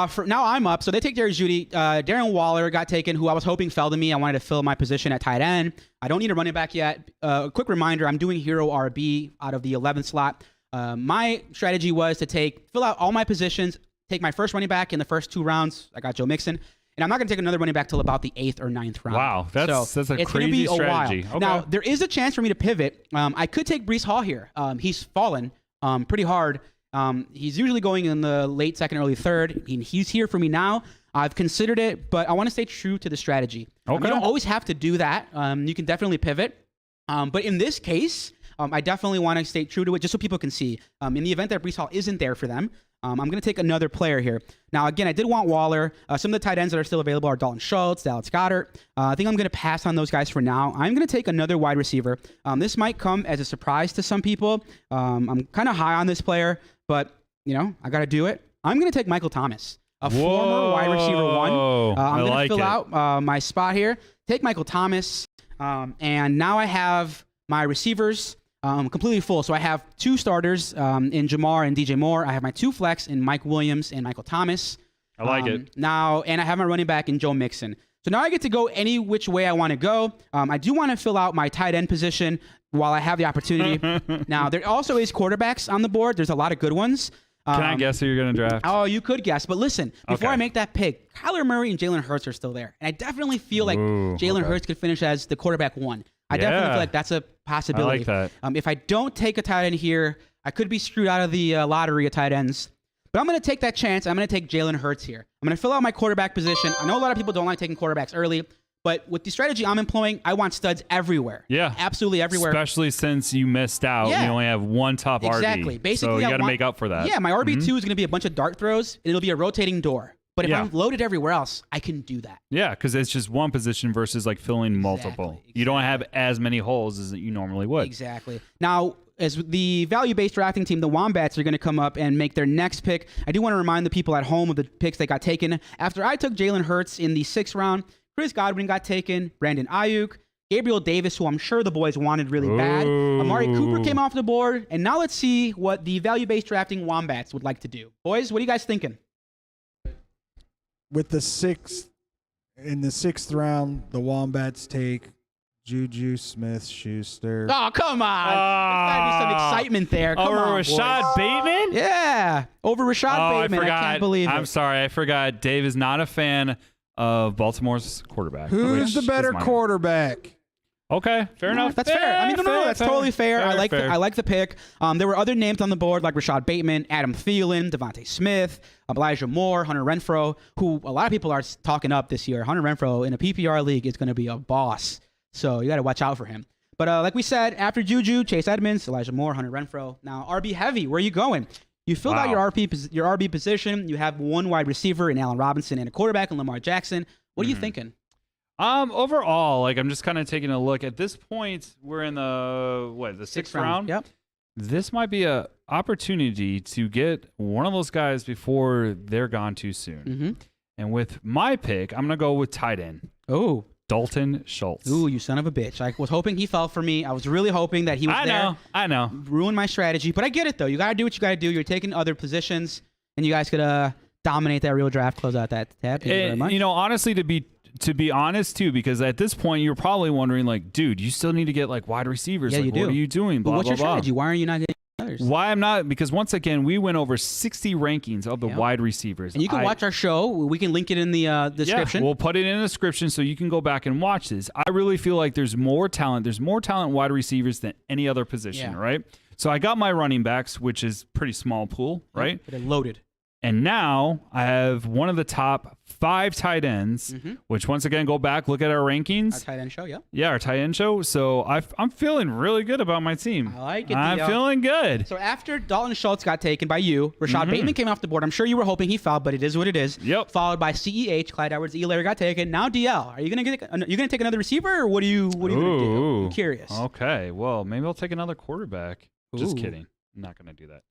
S1: For now, I'm up. So they take Jerry Jeudy. Darren Waller got taken, who I was hoping fell to me. I wanted to fill my position at tight end. I don't need a running back yet. A quick reminder, I'm doing Hero RB out of the 11th slot. My strategy was to fill out all my positions, take my first running back in the first 2 rounds. I got Joe Mixon. And I'm not going to take another running back till about the 8th or 9th round.
S2: Wow, that's a
S1: it's
S2: crazy
S1: be a
S2: strategy.
S1: While. Okay. Now, there is a chance for me to pivot. I could take Breece Hall here. He's fallen pretty hard. He's usually going in the late 2nd, early 3rd. He's here for me now. I've considered it, but I want to stay true to the strategy. You don't always have to do that. You can definitely pivot. But in this case, I definitely want to stay true to it just so people can see. In the event that Breece Hall isn't there for them, I'm going to take another player here. Now, again, I did want Waller. Some of the tight ends that are still available are Dalton Schultz, Dallas Goedert. I think I'm going to pass on those guys for now. I'm going to take another wide receiver. This might come as a surprise to some people. I'm kind of high on this player, but, I got to do it. I'm going to take Michael Thomas, former wide receiver 1. I'm going to fill out my spot here. Take Michael Thomas, and now I have my receivers completely full. So I have 2 starters in Jamar and DJ Moore. I have my 2 flex in Mike Williams and Michael Thomas.
S2: I like it.
S1: Now, and I have my running back in Joe Mixon. So now I get to go any which way I want to go. I do want to fill out my tight end position while I have the opportunity. Now, there also is quarterbacks on the board. There's a lot of good ones.
S2: Can I guess who you're going to draft?
S1: Oh, you could guess. But listen, before I make that pick, Kyler Murray and Jalen Hurts are still there. And I definitely feel like Jalen Hurts could finish as the quarterback 1. I definitely feel like that's a possibility.
S2: I like that.
S1: If I don't take a tight end here, I could be screwed out of the lottery of tight ends. But I'm going to take that chance. I'm going to take Jalen Hurts here. I'm going to fill out my quarterback position. I know a lot of people don't like taking quarterbacks early, but with the strategy I'm employing, I want studs everywhere.
S2: Yeah.
S1: Absolutely everywhere.
S2: Especially since you missed out. Yeah. You only have 1 top RB.
S1: Exactly. Basically,
S2: so you got to make up for that.
S1: Yeah, my RB2 is going to be a bunch of dart throws, and it'll be a rotating door. But if I'm loaded everywhere else, I can do that.
S2: Yeah, because it's just one position versus like filling multiple. Exactly. You don't have as many holes as you normally would.
S1: Exactly. Now, as the value-based drafting team, the Wombats are going to come up and make their next pick. I do want to remind the people at home of the picks that got taken. After I took Jalen Hurts in the 6th round, Chris Godwin got taken, Brandon Ayuk, Gabriel Davis, who I'm sure the boys wanted really bad. Amari Cooper came off the board. And now let's see what the value-based drafting Wombats would like to do. Boys, what are you guys thinking?
S4: With the 6th, in the 6th round, the Wombats take Juju Smith-Schuster.
S1: Oh, come on. There's got to be some excitement there. Come on,
S2: Rashad Bateman?
S1: Yeah, over Rashad Bateman. I can't believe it.
S2: I'm sorry. I forgot. Dave is not a fan of Baltimore's quarterback.
S4: Who's the better quarterback?
S2: Okay, fair enough.
S1: That's fair. I mean, no, that's totally fair. I like the pick. There were other names on the board like Rashad Bateman, Adam Thielen, Devontae Smith, Elijah Moore, Hunter Renfrow, who a lot of people are talking up this year. Hunter Renfrow in a PPR league is going to be a boss, so you got to watch out for him. But like we said, after Juju, Chase Edmonds, Elijah Moore, Hunter Renfrow. Now RB heavy. Where are you going? You filled out your RB position. You have 1 wide receiver in Allen Robinson and a quarterback in Lamar Jackson. What are you thinking?
S2: Overall, like I'm just kind of taking a look. At this point, we're in the 6th round.
S1: Yep.
S2: This might be a opportunity to get one of those guys before they're gone too soon.
S1: Mm-hmm.
S2: And with my pick, I'm gonna go with tight end.
S1: Oh,
S2: Dalton Schultz.
S1: Ooh, you son of a bitch! I was hoping he fell for me. I was really hoping that he was there.
S2: I know.
S1: Ruined my strategy, but I get it though. You gotta do what you gotta do. You're taking other positions, and you guys could dominate that real draft. Close out that tab. Thank you very much.
S2: Honestly, to be to be honest, too, because at this point, you're probably wondering, like, dude, you still need to get, like, wide receivers.
S1: Yeah,
S2: like,
S1: you do.
S2: What are you doing? Blah,
S1: what's
S2: blah,
S1: your
S2: blah.
S1: strategy? Why are you not getting others?
S2: Why I'm not? Because once again, we went over 60 rankings of the wide receivers.
S1: And you can watch our show. We can link it in the description.
S2: Yeah, we'll put it in the description so you can go back and watch this. I really feel like there's more talent. There's more talent in wide receivers than any other position, right? So I got my running backs, which is pretty small pool, right?
S1: But they're loaded.
S2: And now I have one of the top 5 tight ends, which once again, go back, look at our rankings.
S1: Our tight end show,
S2: Yeah, our tight end show. So I'm feeling really good about my team.
S1: I like it.
S2: I'm feeling good.
S1: So after Dalton Schultz got taken by you, Rashad Bateman came off the board. I'm sure you were hoping he fell, but it is what it is.
S2: Yep.
S1: Followed by CEH, Clyde Edwards-Helaire got taken. Now DL. Are you gonna take another receiver, or what are you gonna do? I'm curious.
S2: Okay. Well, maybe I'll take another quarterback. Just kidding. I'm not gonna do that.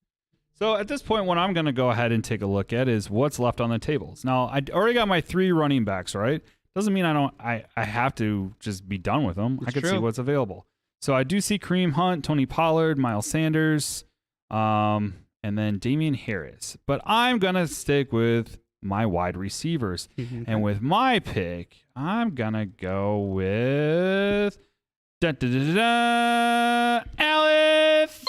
S2: So at this point, what I'm going to go ahead and take a look at is what's left on the tables. Now, I already got my 3 running backs, right? Doesn't mean I have to just be done with them. I can see what's available. So I do see Kareem Hunt, Tony Pollard, Miles Sanders, and then Damian Harris. But I'm going to stick with my wide receivers. And with my pick, I'm going to go with Allen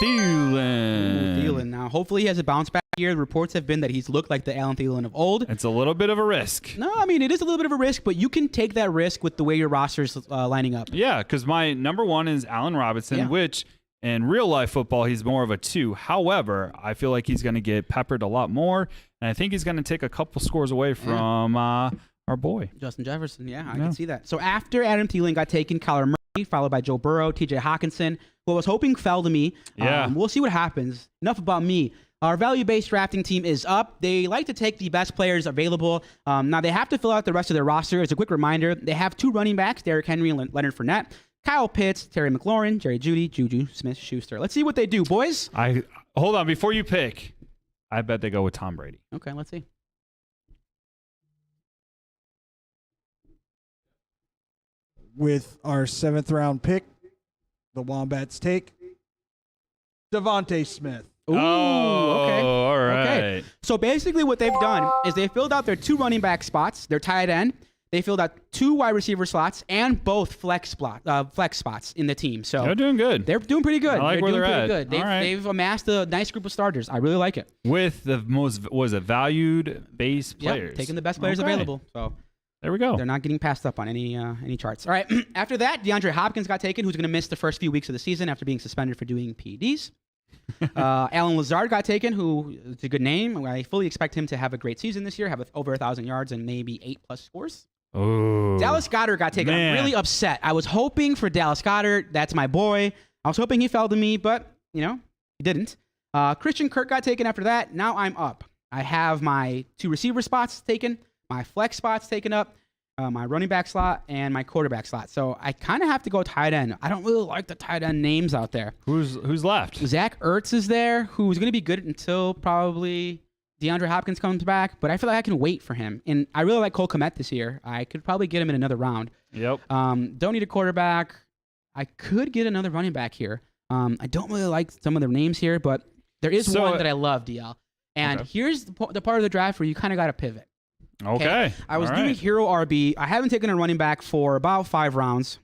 S2: Thielen.
S1: Now, hopefully he has a bounce back year. The reports have been that he's looked like the Allen Thielen of old.
S2: It's a little bit of a risk.
S1: No, I mean, it is a little bit of a risk, but you can take that risk with the way your roster's lining up.
S2: Yeah, because my number 1 is Allen Robinson, which in real life football, he's more of a 2. However, I feel like he's going to get peppered a lot more, and I think he's going to take a couple scores away from our boy.
S1: Justin Jefferson. Yeah, I can see that. So after Adam Thielen got taken, Kyler Murray, followed by Joe Burrow, TJ Hawkinson, who I was hoping fell to me. We'll see what happens. Enough about me. Our value-based drafting team is up. They like to take the best players available. Now, they have to fill out the rest of their roster. As a quick reminder, they have 2 running backs, Derrick Henry and Leonard Fournette, Kyle Pitts, Terry McLaurin, Jerry Jeudy, Juju Smith-Schuster. Let's see what they do, boys.
S2: Hold on. Before you pick, I bet they go with Tom Brady.
S1: Okay, let's see.
S4: With our 7th round pick, the Wombats take Devontae Smith.
S1: Ooh, okay.
S2: All right.
S1: Okay. So basically what they've done is they filled out their 2 running back spots, their tight end. They filled out 2 wide receiver slots and both flex spots in the team. So
S2: they're doing good.
S1: They're doing pretty good.
S2: I like
S1: they're
S2: where
S1: doing
S2: they're
S1: pretty
S2: at.
S1: good. They've amassed a nice group of starters. I really like it.
S2: With the most valued base players.
S1: Yep, taking the best players available. So
S2: there we go.
S1: They're not getting passed up on any charts. All right. After that, DeAndre Hopkins got taken, who's going to miss the first few weeks of the season after being suspended for doing PEDs. Alan Lazard got taken, who is a good name. I fully expect him to have a great season this year, have over 1,000 yards and maybe 8+ scores.
S2: Oh,
S1: Dallas Goedert got taken.
S2: Man.
S1: I'm really upset. I was hoping for Dallas Goedert. That's my boy. I was hoping he fell to me, but, he didn't. Christian Kirk got taken after that. Now I'm up. I have my 2 receiver spots taken, my flex spots taken up, my running back slot, and my quarterback slot. So I kind of have to go tight end. I don't really like the tight end names out there.
S2: Who's left?
S1: Zach Ertz is there, who's going to be good until probably DeAndre Hopkins comes back, but I feel like I can wait for him. And I really like Cole Kmet this year. I could probably get him in another round.
S2: Yep.
S1: Don't need a quarterback. I could get another running back here. I don't really like some of the names here, but there is one that I love, DL. And here's the part of the draft where you kind of got to pivot.
S2: Okay.
S1: I was doing Hero RB. I haven't taken a running back for about 5 rounds.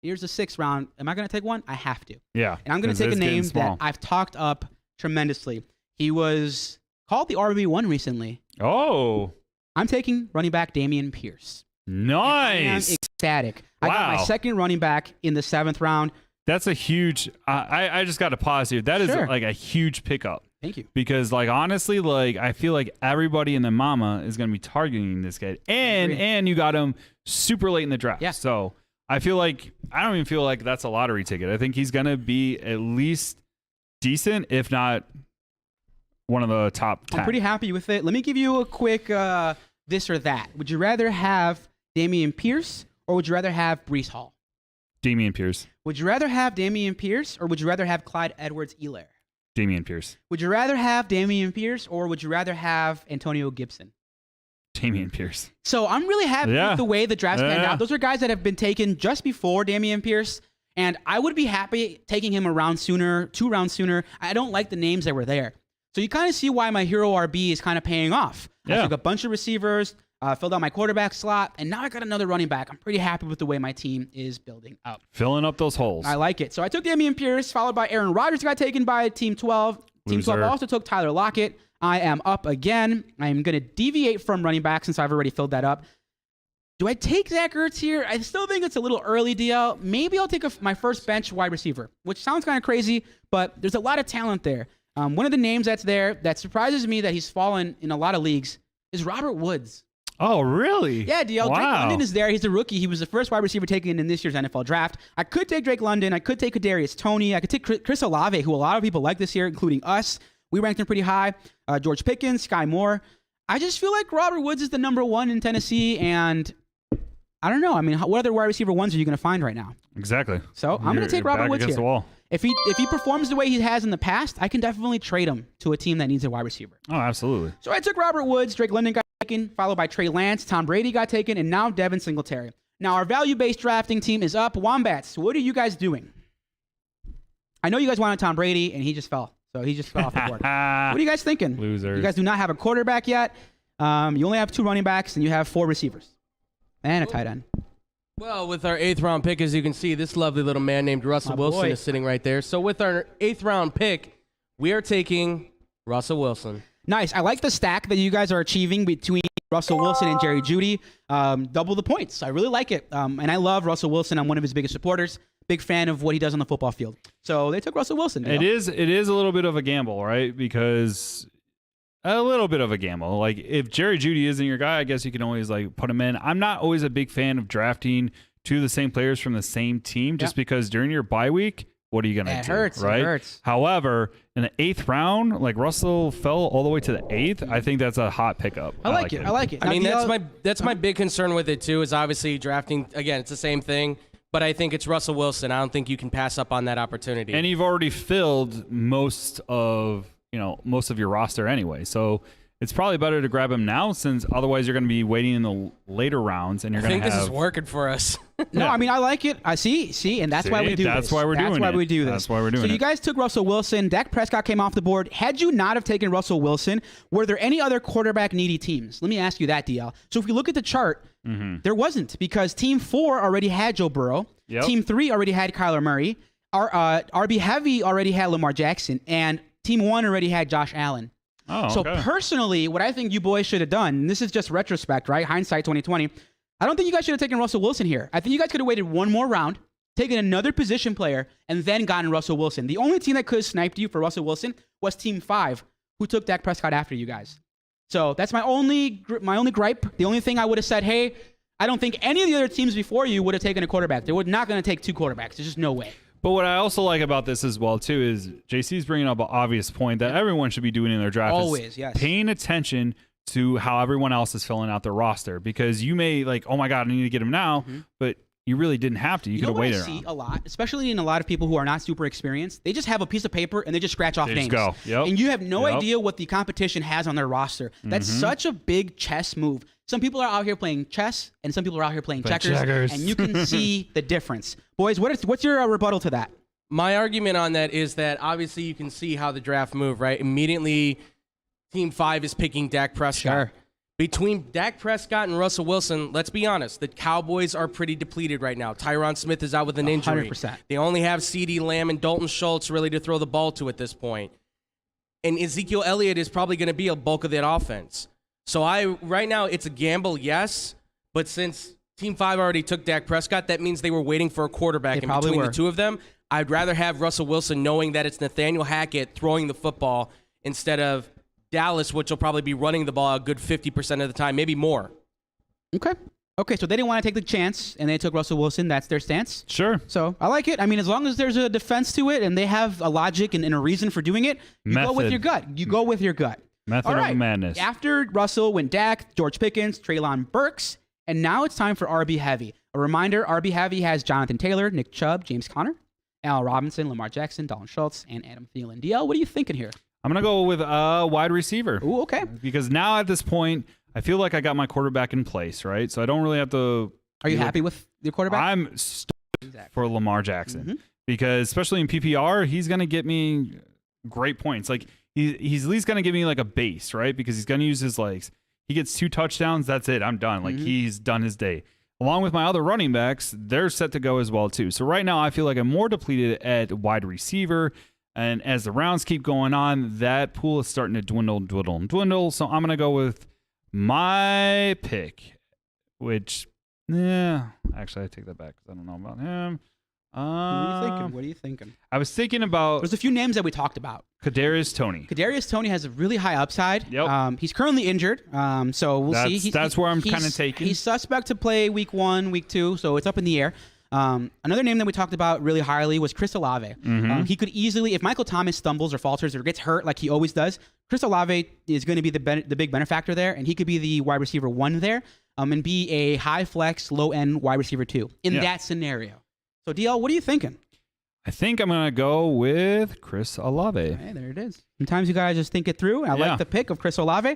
S1: Here's the 6th round. Am I going to take one? I have to.
S2: Yeah.
S1: And I'm going to take a name that I've talked up tremendously. He was called the RB1 recently.
S2: Oh.
S1: I'm taking running back Dameon Pierce.
S2: Nice.
S1: I'm ecstatic. I got my 2nd running back in the 7th round.
S2: That's a huge I just got to pause here. That is like a huge pickup.
S1: Thank you.
S2: Because honestly, I feel like everybody and their mama is going to be targeting this guy. And you got him super late in the draft.
S1: Yeah.
S2: So I don't even feel like that's a lottery ticket. I think he's going to be at least decent, if not one of the top 10.
S1: I'm pretty happy with it. Let me give you a quick this or that. Would you rather have Dameon Pierce or would you rather have Breece Hall?
S2: Dameon Pierce.
S1: Would you rather have Dameon Pierce or would you rather have Clyde Edwards-Helaire?
S2: Dameon Pierce.
S1: Would you rather have Dameon Pierce or would you rather have Antonio Gibson?
S2: Dameon Pierce.
S1: So I'm really happy with the way the draft's panned out. Those are guys that have been taken just before Dameon Pierce, and I would be happy taking him a round sooner, 2 rounds sooner. I don't like the names that were there. So you kind of see why my Hero RB is kind of paying off. I took a bunch of receivers. Filled out my quarterback slot, and now I got another running back. I'm pretty happy with the way my team is building up.
S2: Filling up those holes.
S1: I like it. So I took Damian Pierce, followed by Aaron Rodgers, got taken by Team 12. Team 12 also took Tyler Lockett. I am up again. I'm going to deviate from running back since I've already filled that up. Do I take Zach Ertz here? I still think it's a little early, DL. Maybe I'll take my first bench wide receiver, which sounds kind of crazy, but there's a lot of talent there. One of the names that's there that surprises me that he's fallen in a lot of leagues is Robert Woods.
S2: Oh, really?
S1: Yeah, DL.
S2: Wow.
S1: Drake London is there. He's a rookie. He was the first wide receiver taken in this year's NFL draft. I could take Drake London. I could take Kadarius Toney. I could take Chris Olave, who a lot of people like this year, including us. We ranked him pretty high. George Pickens, Sky Moore. I just feel like Robert Woods is the number one in Tennessee, and I don't know. I mean, what other wide receiver ones are you going to find right now?
S2: Exactly.
S1: So I'm going to take Robert Woods here.
S2: The wall.
S1: If he performs the way he has in the past, I can definitely trade him to a team that needs a wide receiver.
S2: Oh, absolutely.
S1: So I took Robert Woods. Drake London got taken, followed by Trey Lance. Tom Brady got taken, and now Devin Singletary. Now our value-based drafting team is up. Wombats, what are you guys doing? I know you guys wanted Tom Brady, and he just fell. So he just fell off the board. What are you guys thinking?
S2: Losers.
S1: You guys do not have a quarterback yet. You only have 2 running backs, and you have 4 receivers and a tight end.
S3: Well, with our 8th round pick, as you can see, this lovely little man named Russell Wilson is sitting right there. So with our 8th round pick, we are taking Russell Wilson.
S1: Nice. I like the stack that you guys are achieving between Russell Wilson and Jerry Jeudy. Double the points. I really like it. And I love Russell Wilson. I'm one of his biggest supporters. Big fan of what he does on the football field. So they took Russell Wilson.
S2: It is a little bit of a gamble, right? Because a little bit of a gamble. Like if Jerry Jeudy isn't your guy, I guess you can always like put him in. I'm not always a big fan of drafting 2 of the same players from the same team just because during your bye week, what are you going to do?
S1: Hurts,
S2: right?
S1: It hurts.
S2: However, in the 8th round, like Russell fell all the way to the 8th. I think that's a hot pickup.
S1: I like it. I like it.
S3: I mean, that's my big concern with it too. Is obviously drafting again. It's the same thing, but I think it's Russell Wilson. I don't think you can pass up on that opportunity.
S2: And you've already filled most of your roster anyway. So it's probably better to grab him now, since otherwise you're going to be waiting in the later rounds, and you're going to have.
S3: I think this is working for us.
S1: No, I mean I like it. I see, and that's why we do this.
S2: That's why we're doing this.
S1: So you guys took Russell Wilson. Dak Prescott came off the board. Had you not have taken Russell Wilson, were there any other quarterback needy teams? Let me ask you that, DL. So if you look at the chart, there wasn't, because Team 4 already had Joe Burrow.
S2: Yep.
S1: Team 3 already had Kyler Murray. RB Heavy already had Lamar Jackson, and Team 1 already had Josh Allen.
S2: Oh,
S1: so
S2: okay.
S1: Personally, what I think you boys should have done, and this is just retrospect, right? Hindsight 2020. I don't think you guys should have taken Russell Wilson here. I think you guys could have waited one more round, taken another position player, and then gotten Russell Wilson. The only team that could have sniped you for Russell Wilson was Team 5, who took Dak Prescott after you guys. So that's my only gripe. The only thing I would have said, hey, I don't think any of the other teams before you would have taken a quarterback. They were not going to take 2 quarterbacks. There's just no way.
S2: But what I also like about this as well, too, is JC's bringing up an obvious point that everyone should be doing in their draft.
S1: Always, yes.
S2: Paying attention to how everyone else is filling out their roster, because you may like, oh my God, I need to get him now, but you really didn't have to. You could have waited.
S1: I see a lot, especially in a lot of people who are not super experienced. They just have a piece of paper and they just scratch off names.
S2: Just go. Yep.
S1: And you have no idea what the competition has on their roster. That's such a big chess move. Some people are out here playing chess, and some people are out here playing checkers, and you can see the difference. Boys, what's your rebuttal to that?
S3: My argument on that is that obviously you can see how the draft moved, right? Immediately, Team 5 is picking Dak Prescott.
S1: Sure.
S3: Between Dak Prescott and Russell Wilson, let's be honest, the Cowboys are pretty depleted right now. Tyron Smith is out with an injury.
S1: 100%.
S3: They only have CeeDee Lamb and Dalton Schultz really to throw the ball to at this point. And Ezekiel Elliott is probably going to be a bulk of that offense. So right now, it's a gamble, yes, but since Team 5 already took Dak Prescott, that means they were waiting for a quarterback in between the 2 of them. I'd rather have Russell Wilson knowing that it's Nathaniel Hackett throwing the football instead of Dallas, which will probably be running the ball a good 50% of the time, maybe more.
S1: Okay, so they didn't want to take the chance, and they took Russell Wilson. That's their stance.
S2: Sure.
S1: So I like it. I mean, as long as there's a defense to it, and they have a logic and a reason for doing it, you go with your gut. You go with your gut.
S2: Method of madness.
S1: After Russell went Dak, George Pickens, Treylon Burks, and now it's time for RB Heavy. A reminder, RB Heavy has Jonathan Taylor, Nick Chubb, James Conner, Al Robinson, Lamar Jackson, Dalton Schultz, and Adam Thielen. DL, what are you thinking here?
S2: I'm going to go with a wide receiver.
S1: Ooh, okay.
S2: Because now at this point, I feel like I got my quarterback in place, right? So I don't really have to...
S1: Are you happy with your quarterback?
S2: I'm stoked for Lamar Jackson. Because especially in PPR, he's going to get me great points. Like he's at least going to give me like a base, right? Because he's going to use his legs. he gets 2 touchdowns, that's it. I'm done. Like he's done his day. Along with my other running backs, they're set to go as well too. So right now I feel like I'm more depleted at wide receiver. And as the rounds keep going on, that pool is starting to dwindle. So I'm going to go with my pick, which, actually I take that back because I don't know about him.
S1: What are you thinking?
S2: I was thinking about...
S1: There's a few names that we talked about.
S2: Kadarius Toney
S1: has a really high upside.
S2: Yep.
S1: He's currently injured, so we'll see.
S2: That's where I'm kind of taking.
S1: He's suspect to play week 1, week 2, so it's up in the air. Another name that we talked about really highly was Chris Olave. He could easily, if Michael Thomas stumbles or falters or gets hurt like he always does, Chris Olave is going to be the big benefactor there, and he could be the wide receiver 1 there, and be a high flex, low end wide receiver 2 in that scenario. So DL, what are you thinking?
S2: I think I'm going to go with Chris Olave.
S1: Hey, there it is. Sometimes you guys just think it through. I like the pick of Chris Olave.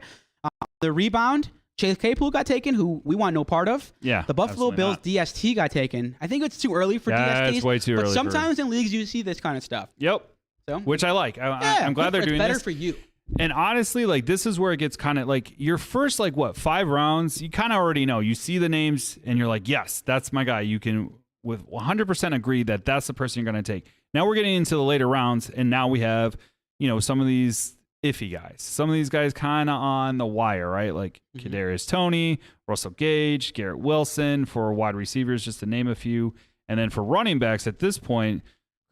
S1: The rebound, Chase Claypool got taken, who we want no part of.
S2: Yeah,
S1: the Buffalo Bills DST got taken. I think it's too early for DSTs.
S2: It's way too early.
S1: But sometimes in leagues you see this kind of stuff.
S2: Yep.
S1: So
S2: which I like. I'm glad they're doing this.
S1: It's better for you.
S2: And honestly, like this is where it gets kind of like your first 5 rounds, you kind of already know. You see the names and you're like, yes, that's my guy. You can with 100% agree that that's the person you're going to take. Now we're getting into the later rounds, and now we have, some of these iffy guys. Some of these guys kind of on the wire, right? Like Kadarius Toney, Russell Gage, Garrett Wilson for wide receivers, just to name a few. And then for running backs at this point,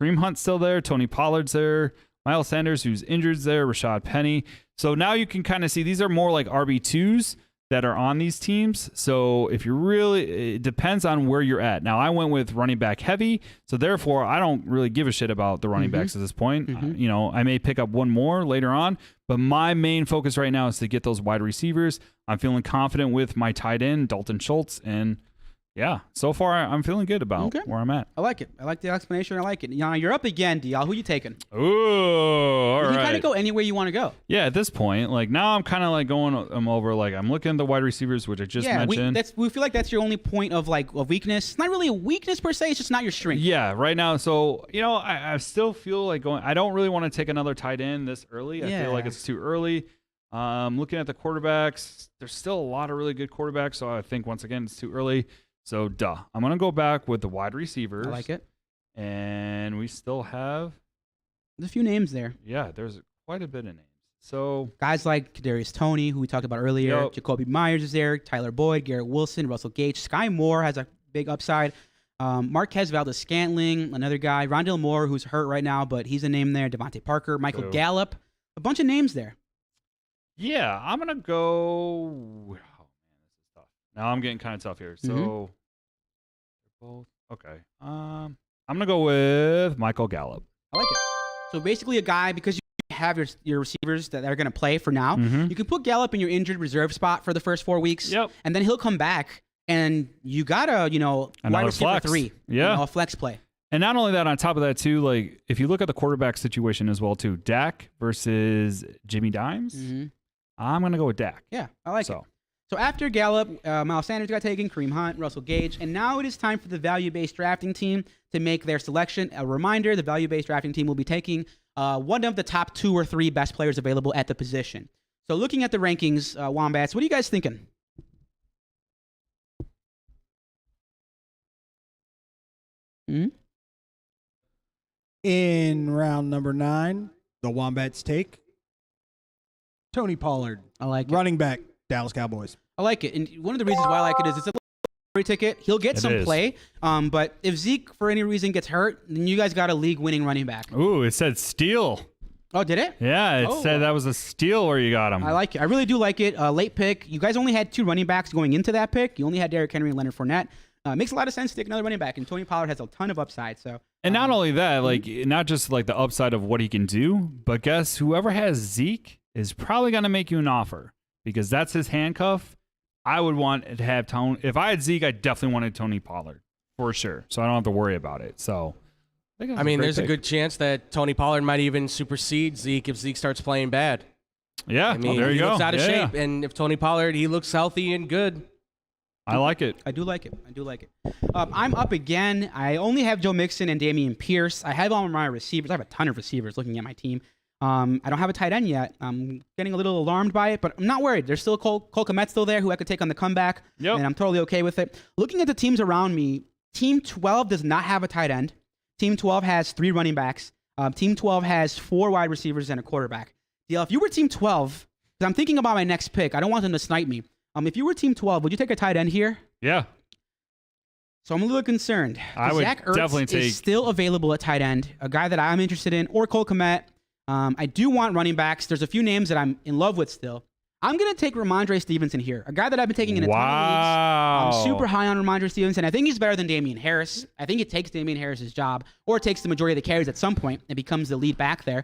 S2: Kareem Hunt's still there, Tony Pollard's there, Miles Sanders, who's injured, is there, Rashad Penny. So now you can kind of see these are more like RB2s that are on these teams. So if you're really, it depends on where you're at. Now I went with running back heavy, so therefore I don't really give a shit about the running backs at this point. I may pick up one more later on, but my main focus right now is to get those wide receivers. I'm feeling confident with my tight end, Dalton Schultz, and so far I'm feeling good about where I'm at.
S1: I like it. I like the explanation. I like it. You're up again, DL. Who you taking?
S2: Ooh, all right.
S1: You kind of go anywhere you want to go.
S2: Yeah, at this point, now I'm kind of going over, I'm looking at the wide receivers, which I just mentioned.
S1: We feel like that's your only point of weakness. It's not really a weakness per se. It's just not your strength.
S2: Yeah, right now. So, I still feel like I don't really want to take another tight end this early. I feel like it's too early. Looking at the quarterbacks, there's still a lot of really good quarterbacks. So I think once again, it's too early. So, I'm going to go back with the wide receivers.
S1: I like it.
S2: And we still have...
S1: There's a few names there.
S2: Yeah, there's quite a bit of names. So
S1: guys like Kadarius Toney, who we talked about earlier.
S2: Yep.
S1: Jacoby Myers is there. Tyler Boyd, Garrett Wilson, Russell Gage. Sky Moore has a big upside. Marquez Valdez-Scantling, another guy. Rondale Moore, who's hurt right now, but he's a name there. Devontae Parker, Michael Gallup. A bunch of names there.
S2: Yeah, I'm going to go... Oh, man, this is tough. Now I'm getting kind of tough here. So... Both. Okay. I'm gonna go with Michael Gallup.
S1: I like it. So basically, a guy, because you have your receivers that are gonna play for now, you can put Gallup in your injured reserve spot for the first 4 weeks.
S2: Yep.
S1: And then he'll come back, and you got a wide receiver
S2: flex.
S1: 3.
S2: Yeah.
S1: A flex play.
S2: And not only that, on top of that too, if you look at the quarterback situation as well too, Dak versus Jimmy Dimes, I'm gonna go with Dak.
S1: Yeah, I like it. So after Gallup, Miles Sanders got taken, Kareem Hunt, Russell Gage, and now it is time for the value-based drafting team to make their selection. A reminder, the value-based drafting team will be taking one of the top 2 or 3 best players available at the position. So looking at the rankings, Wombats, what are you guys thinking?
S4: In round number 9, the Wombats take Tony Pollard.
S1: I like it.
S4: Running back, Dallas Cowboys.
S1: I like it. And one of the reasons why I like it is it's a lottery ticket. He'll get some play. But if Zeke, for any reason, gets hurt, then you guys got a league-winning running back.
S2: Ooh, it said steal.
S1: Oh, did it?
S2: Yeah, it said that was a steal where you got him.
S1: I like it. I really do like it. Late pick. You guys only had 2 running backs going into that pick. You only had Derrick Henry and Leonard Fournette. It makes a lot of sense to take another running back, and Tony Pollard has a ton of upside. So,
S2: and not only that, not just the upside of what he can do, but guess whoever has Zeke is probably going to make you an offer because that's his handcuff. I would want to have Tony. If I had Zeke, I definitely wanted Tony Pollard for sure, so I don't have to worry about it. So,
S3: I mean, there's a good chance that Tony Pollard might even supersede Zeke if Zeke starts playing bad.
S2: Yeah,
S3: I mean,
S2: there you go.
S3: He looks out of shape, and if Tony Pollard, he looks healthy and good.
S2: I like it.
S1: I do like it. I'm up again. I only have Joe Mixon and Dameon Pierce. I have all my receivers. I have a ton of receivers looking at my team. I don't have a tight end yet. I'm getting a little alarmed by it, but I'm not worried. There's still Cole Kmet still there who I could take on the comeback, and I'm totally okay with it. Looking at the teams around me, Team 12 does not have a tight end. Team 12 has 3 running backs. Team 12 has 4 wide receivers and a quarterback. DL, if you were Team 12, because I'm thinking about my next pick, I don't want them to snipe me. If you were Team 12, would you take a tight end here?
S2: Yeah.
S1: So I'm a little concerned.
S2: I would
S1: Zach Ertz
S2: definitely take.
S1: is still available at tight end, a guy that I'm interested in, or Cole Kmet. I do want running backs. There's a few names that I'm in love with still. I'm going to take Ramondre Stevenson here, a guy that I've been taking in a ton of leagues. I'm super high on Ramondre Stevenson. I think he's better than Damian Harris. I think it takes Damian Harris's job, or it takes the majority of the carries at some point and becomes the lead back there.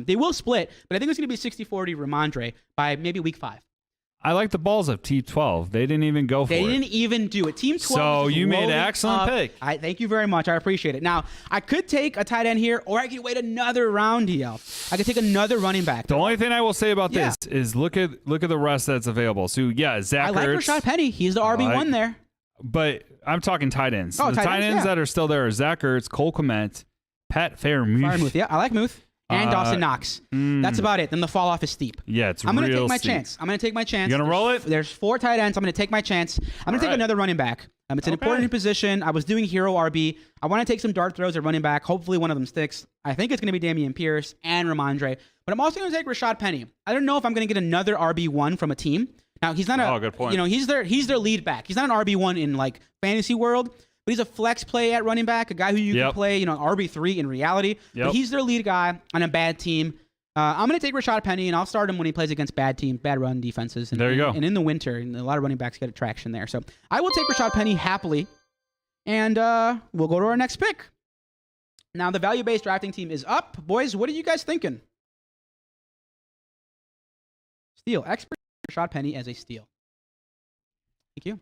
S1: They will split, but I think it's going to be 60-40 Ramondre by maybe week 5.
S2: I like the balls of Team 12. They didn't even go for it.
S1: They didn't even do it. Team 12.
S2: So you made an excellent pick.
S1: Thank you very much. I appreciate it. Now, I could take a tight end here, or I could wait another round, DL. I could take another running back.
S2: The only thing I will say about this is look at the rest that's available. So, yeah, Zach Ertz.
S1: I like Rashad Penny. He's the RB1 there.
S2: But I'm talking tight ends.
S1: Oh,
S2: the tight ends that are still there are Zach Ertz, Cole Kmet, Pat Fairmuth.
S1: Yeah, I like Muth. And Dawson Knox. That's about it. Then the fall off is steep.
S2: Yeah, it's
S1: I'm going to
S2: real
S1: take my
S2: steep.
S1: chance. I'm going to take my chance.
S2: You going to roll it?
S1: There's 4 tight ends. I'm going to take my chance. I'm going to take another running back. It's an important position. I was doing hero RB. I want to take some dart throws at running back. Hopefully one of them sticks. I think it's going to be Dameon Pierce and Ramondre. But I'm also going to take Rashad Penny. I don't know if I'm going to get another RB1 from a team. Now, he's not
S2: good point.
S1: he's their lead back. He's not an RB1 in like fantasy world. But he's a flex play at running back, a guy who you can play, RB3 in reality. But he's their lead guy on a bad team. I'm going to take Rashad Penny, and I'll start him when he plays against bad run defenses. And,
S2: there you go.
S1: And in the winter, and a lot of running backs get traction there. So I will take Rashad Penny happily, and we'll go to our next pick. Now, the value-based drafting team is up. Boys, what are you guys thinking? Steal. Expert Rashad Penny as a steal. Thank you.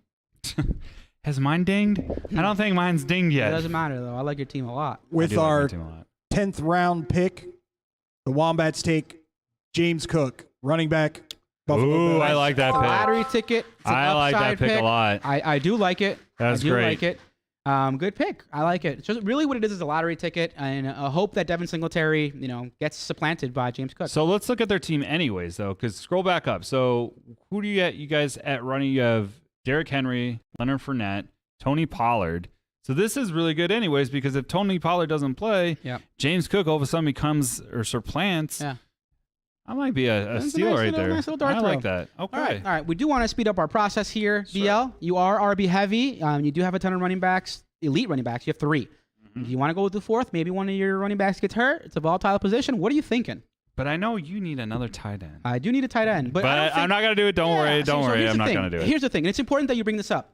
S2: Has mine dinged? I don't think mine's dinged yet.
S1: It doesn't matter, though. I like your team a lot.
S4: With our 10th round pick, the Wombats take James Cook, running back. Buffalo Bills.
S2: I like that pick.
S1: Lottery ticket.
S2: I like that pick a lot.
S1: I do like it.
S2: That's great.
S1: I do like it. Good pick. I like it. So really what it is a lottery ticket and a hope that Devin Singletary, gets supplanted by James Cook.
S2: So let's look at their team anyways, though, because scroll back up. So who do you guys at running? You have Derrick Henry, Leonard Fournette, Tony Pollard. So this is really good anyways, because if Tony Pollard doesn't play, James Cook all of a sudden becomes or supplants. Yeah. I might be a steal right there.
S1: Nice little dart
S2: I
S1: throw.
S2: like that. Okay.
S1: All right. We do want to speed up our process here. BL, you are RB heavy. You do have a ton of running backs, elite running backs. You have 3. If you want to go with the 4th, maybe one of your running backs gets hurt. It's a volatile position. What are you thinking?
S2: But I know you need another tight end.
S1: I do need a tight end. But
S2: I'm not going to do it. Don't worry. Don't worry. I'm not going to do it.
S1: Here's the thing. And it's important that you bring this up.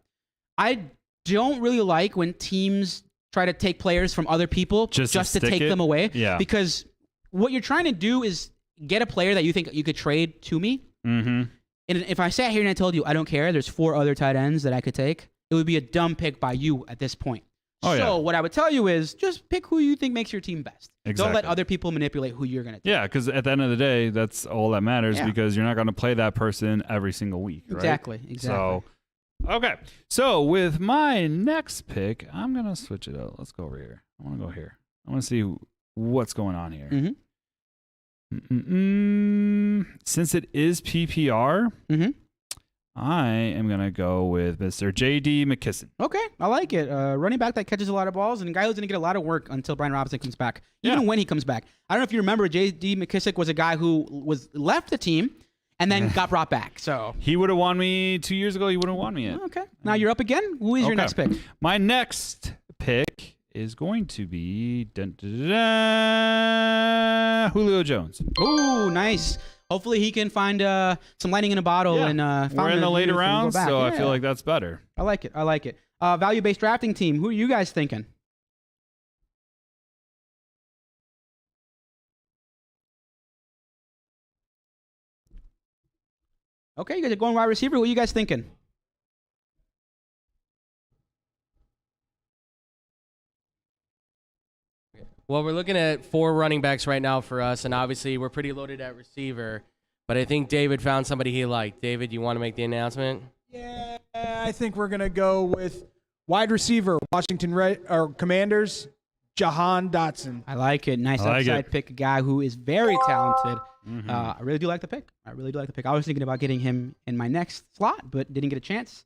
S1: I don't really like when teams try to take players from other people just to take them away.
S2: Yeah.
S1: Because what you're trying to do is get a player that you think you could trade to me.
S2: Mm-hmm.
S1: And if I sat here and I told you I don't care, there's 4 other tight ends that I could take, it would be a dumb pick by you at this point. So what I would tell you is just pick who you think makes your team best.
S2: Exactly.
S1: Don't let other people manipulate who you're going to take.
S2: Yeah, because at the end of the day, that's all that matters because you're not going to play that person every single week, right?
S1: Exactly.
S2: So, okay. So with my next pick, I'm going to switch it out. Let's go over here. I want to go here. I want to see what's going on here. Since it is PPR, I am going to go with Mr. J.D. McKisson.
S1: Okay, I like it. Running back that catches a lot of balls and a guy who's going to get a lot of work until Brian Robinson comes back, even when he comes back. I don't know if you remember, J.D. McKissick was a guy who left the team and then got brought back. So
S2: he would have won me 2 years ago. He wouldn't have won me yet.
S1: Okay, now you're up again. Who is your next pick?
S2: My next pick is going to be Julio Jones.
S1: Ooh, nice. Hopefully he can find some lightning in a bottle. And
S2: we're in the later rounds, so I feel like that's better.
S1: I like it. Value-based drafting team. Who are you guys thinking? Okay, you guys are going wide receiver. What are you guys thinking?
S3: Well, we're looking at 4 running backs right now for us, and obviously we're pretty loaded at receiver. But I think David found somebody he liked. David, you want to make the announcement?
S4: Yeah, I think we're going to go with wide receiver, Washington Commanders, Jahan Dotson.
S1: I like it. Nice upside pick, a guy who is very talented. I really do like the pick. I was thinking about getting him in my next slot, but didn't get a chance.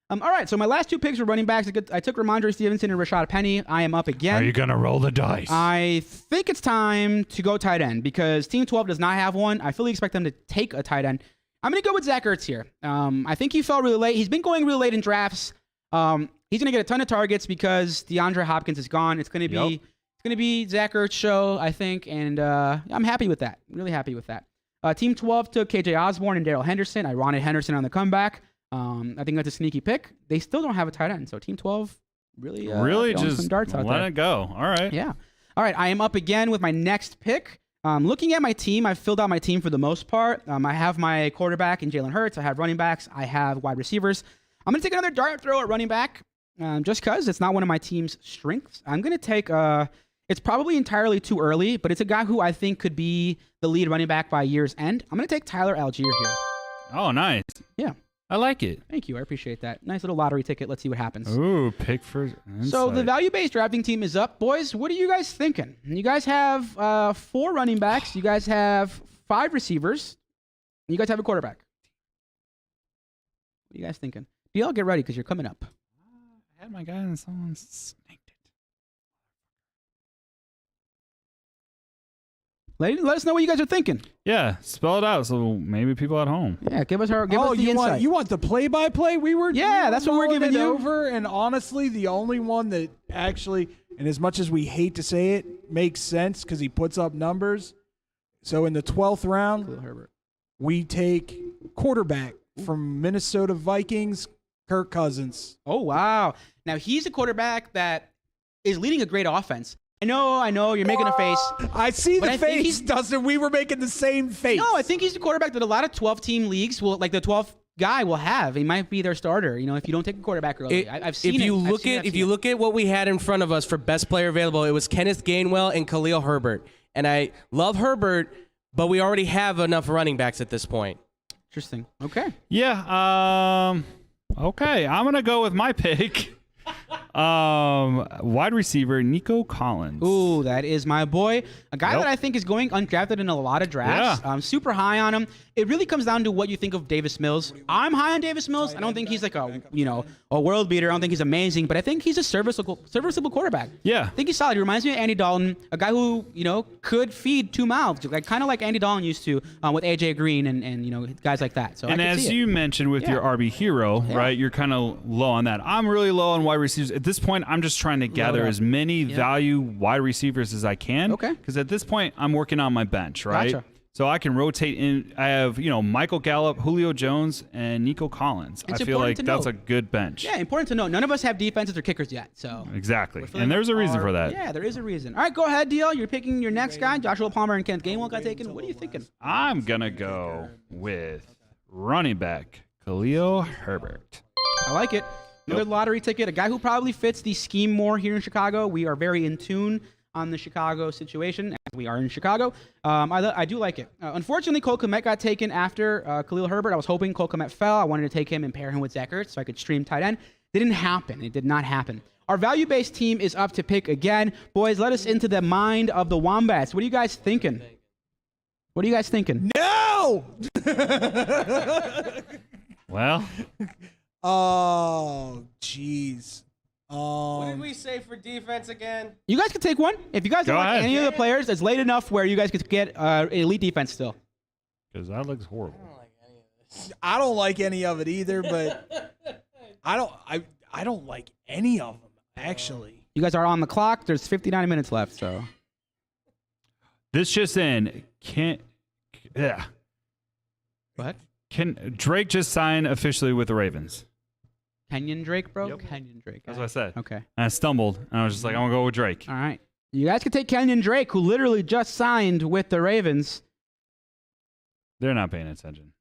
S1: All right, so my last 2 picks were running backs. I took Ramondre Stevenson and Rashad Penny. I am up again.
S2: Are you going to roll the dice?
S1: I think it's time to go tight end because Team 12 does not have one. I fully expect them to take a tight end. I'm going to go with Zach Ertz here. I think he fell really late. He's been going really late in drafts. He's going to get a ton of targets because DeAndre Hopkins is gone. It's going to be Zach Ertz show, I think, and I'm happy with that. Really happy with that. Team 12 took KJ Osborne and Darrell Henderson. I wanted Henderson on the comeback. I think that's a sneaky pick. They still don't have a tight end, so Team 12 really
S2: just
S1: some darts out
S2: let
S1: there.
S2: it go. All right.
S1: Yeah. All right, I am up again with my next pick. Looking at my team, I've filled out my team for the most part. I have my quarterback in Jalen Hurts. I have running backs. I have wide receivers. I'm going to take another dart throw at running back just because it's not one of my team's strengths. I'm going to take it's probably entirely too early, but it's a guy who I think could be the lead running back by year's end. I'm going to take Tyler Algier here.
S2: Oh, nice.
S1: Yeah.
S2: I like it.
S1: Thank you. I appreciate that. Nice little lottery ticket. Let's see what happens.
S2: Ooh, pick for insight.
S1: So the value-based drafting team is up. Boys, what are you guys thinking? You guys have 4 running backs. You guys have 5 receivers. And you guys have a quarterback. What are you guys thinking? Y'all get ready because you're coming up.
S2: I had my guy and someone snaked it.
S1: Let us know what you guys are thinking.
S2: Yeah, spell it out so maybe people at home.
S1: Yeah, give us the insight.
S4: You want the play-by-play?
S1: That's what we're giving you.
S4: Over, and honestly, the only one that actually, and as much as we hate to say it, makes sense because he puts up numbers. So in the 12th round, we take quarterback from Minnesota Vikings, Kirk Cousins.
S1: Oh, wow. Now, he's a quarterback that is leading a great offense. I know, you're making a face.
S4: I see the face, Dustin. We were making the same face.
S1: No, I think he's the quarterback that a lot of 12-team leagues will, like the 12th guy will have. He might be their starter, if you don't take a quarterback early. I've seen it.
S3: If you look at what we had in front of us for best player available, it was Kenneth Gainwell and Khalil Herbert. And I love Herbert, but we already have enough running backs at this point.
S1: Interesting. Okay.
S2: Yeah. Okay. I'm going to go with my pick. Wide receiver Nico Collins.
S1: Ooh, that is my boy. A guy that I think is going undrafted in a lot of drafts.
S2: Yeah.
S1: I'm super high on him. It really comes down to what you think of Davis Mills. I'm high on Davis Mills. I don't think he's like a world beater. I don't think he's amazing, but I think he's a serviceable quarterback.
S2: Yeah.
S1: I think he's solid. He reminds me of Andy Dalton, a guy who, could feed 2 mouths, kind of like Andy Dalton used to with AJ Green and guys like that. So
S2: and as you mentioned with your RB hero, right, you're kind of low on that. I'm really low on wide receivers. At this point, I'm just trying to gather as many value wide receivers as I can.
S1: Okay.
S2: Because at this point, I'm working on my bench, right?
S1: Gotcha.
S2: So I can rotate in. I have, Michael Gallup, Julio Jones, and Nico Collins. I feel like that's a good bench.
S1: Yeah, important to know. None of us have defenses or kickers yet. So
S2: exactly. And there's a reason for that.
S1: Yeah, there is a reason. All right, go ahead, DL. You're picking your next guy. Joshua Palmer and Kenneth Gainwell got taken. What are you thinking?
S2: I'm going to go with running back Khalil Herbert.
S1: I like it. Another lottery ticket. A guy who probably fits the scheme more here in Chicago. We are very in tune on the Chicago situation, as we are in Chicago. I do like it. Unfortunately, Cole Kmet got taken after Khalil Herbert. I was hoping Cole Kmet fell. I wanted to take him and pair him with Zach Ertz so I could stream tight end. Didn't happen. It did not happen. Our value-based team is up to pick again. Boys, let us into the mind of the Wombats. What are you guys thinking? What are you guys thinking?
S4: No!
S2: Well.
S4: Oh, jeez.
S3: What did we say for defense again?
S1: You guys can take one. If you guys don't like any of the players, it's late enough where you guys could get elite defense still.
S2: Because that looks horrible.
S4: I don't like any of it either, but I don't like any of them, actually.
S1: You guys are on the clock. There's 59 minutes left, so.
S2: This just in.
S1: What?
S2: Can Drake just sign officially with the Ravens?
S1: Kenyon Drake, bro?
S2: Yep.
S1: Kenyon Drake.
S2: That's what I said.
S1: Okay.
S2: And I stumbled, and I was just like, I'm going to go with Drake.
S1: All right. You guys can take Kenyon Drake, who literally just signed with the Ravens.
S2: They're not paying attention.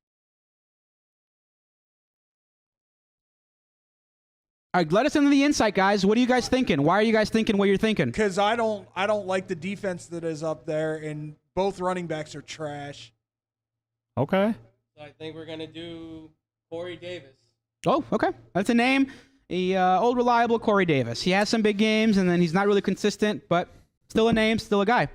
S1: All right, let us into the insight, guys. What are you guys thinking? Why are you guys thinking what you're thinking?
S4: Because I don't like the defense that is up there, and both running backs are trash.
S2: Okay.
S3: So I think we're going to do Corey Davis.
S1: Oh, okay. That's a name. the old reliable Corey Davis. He has some big games, and then he's not really consistent, but still a name, still a guy.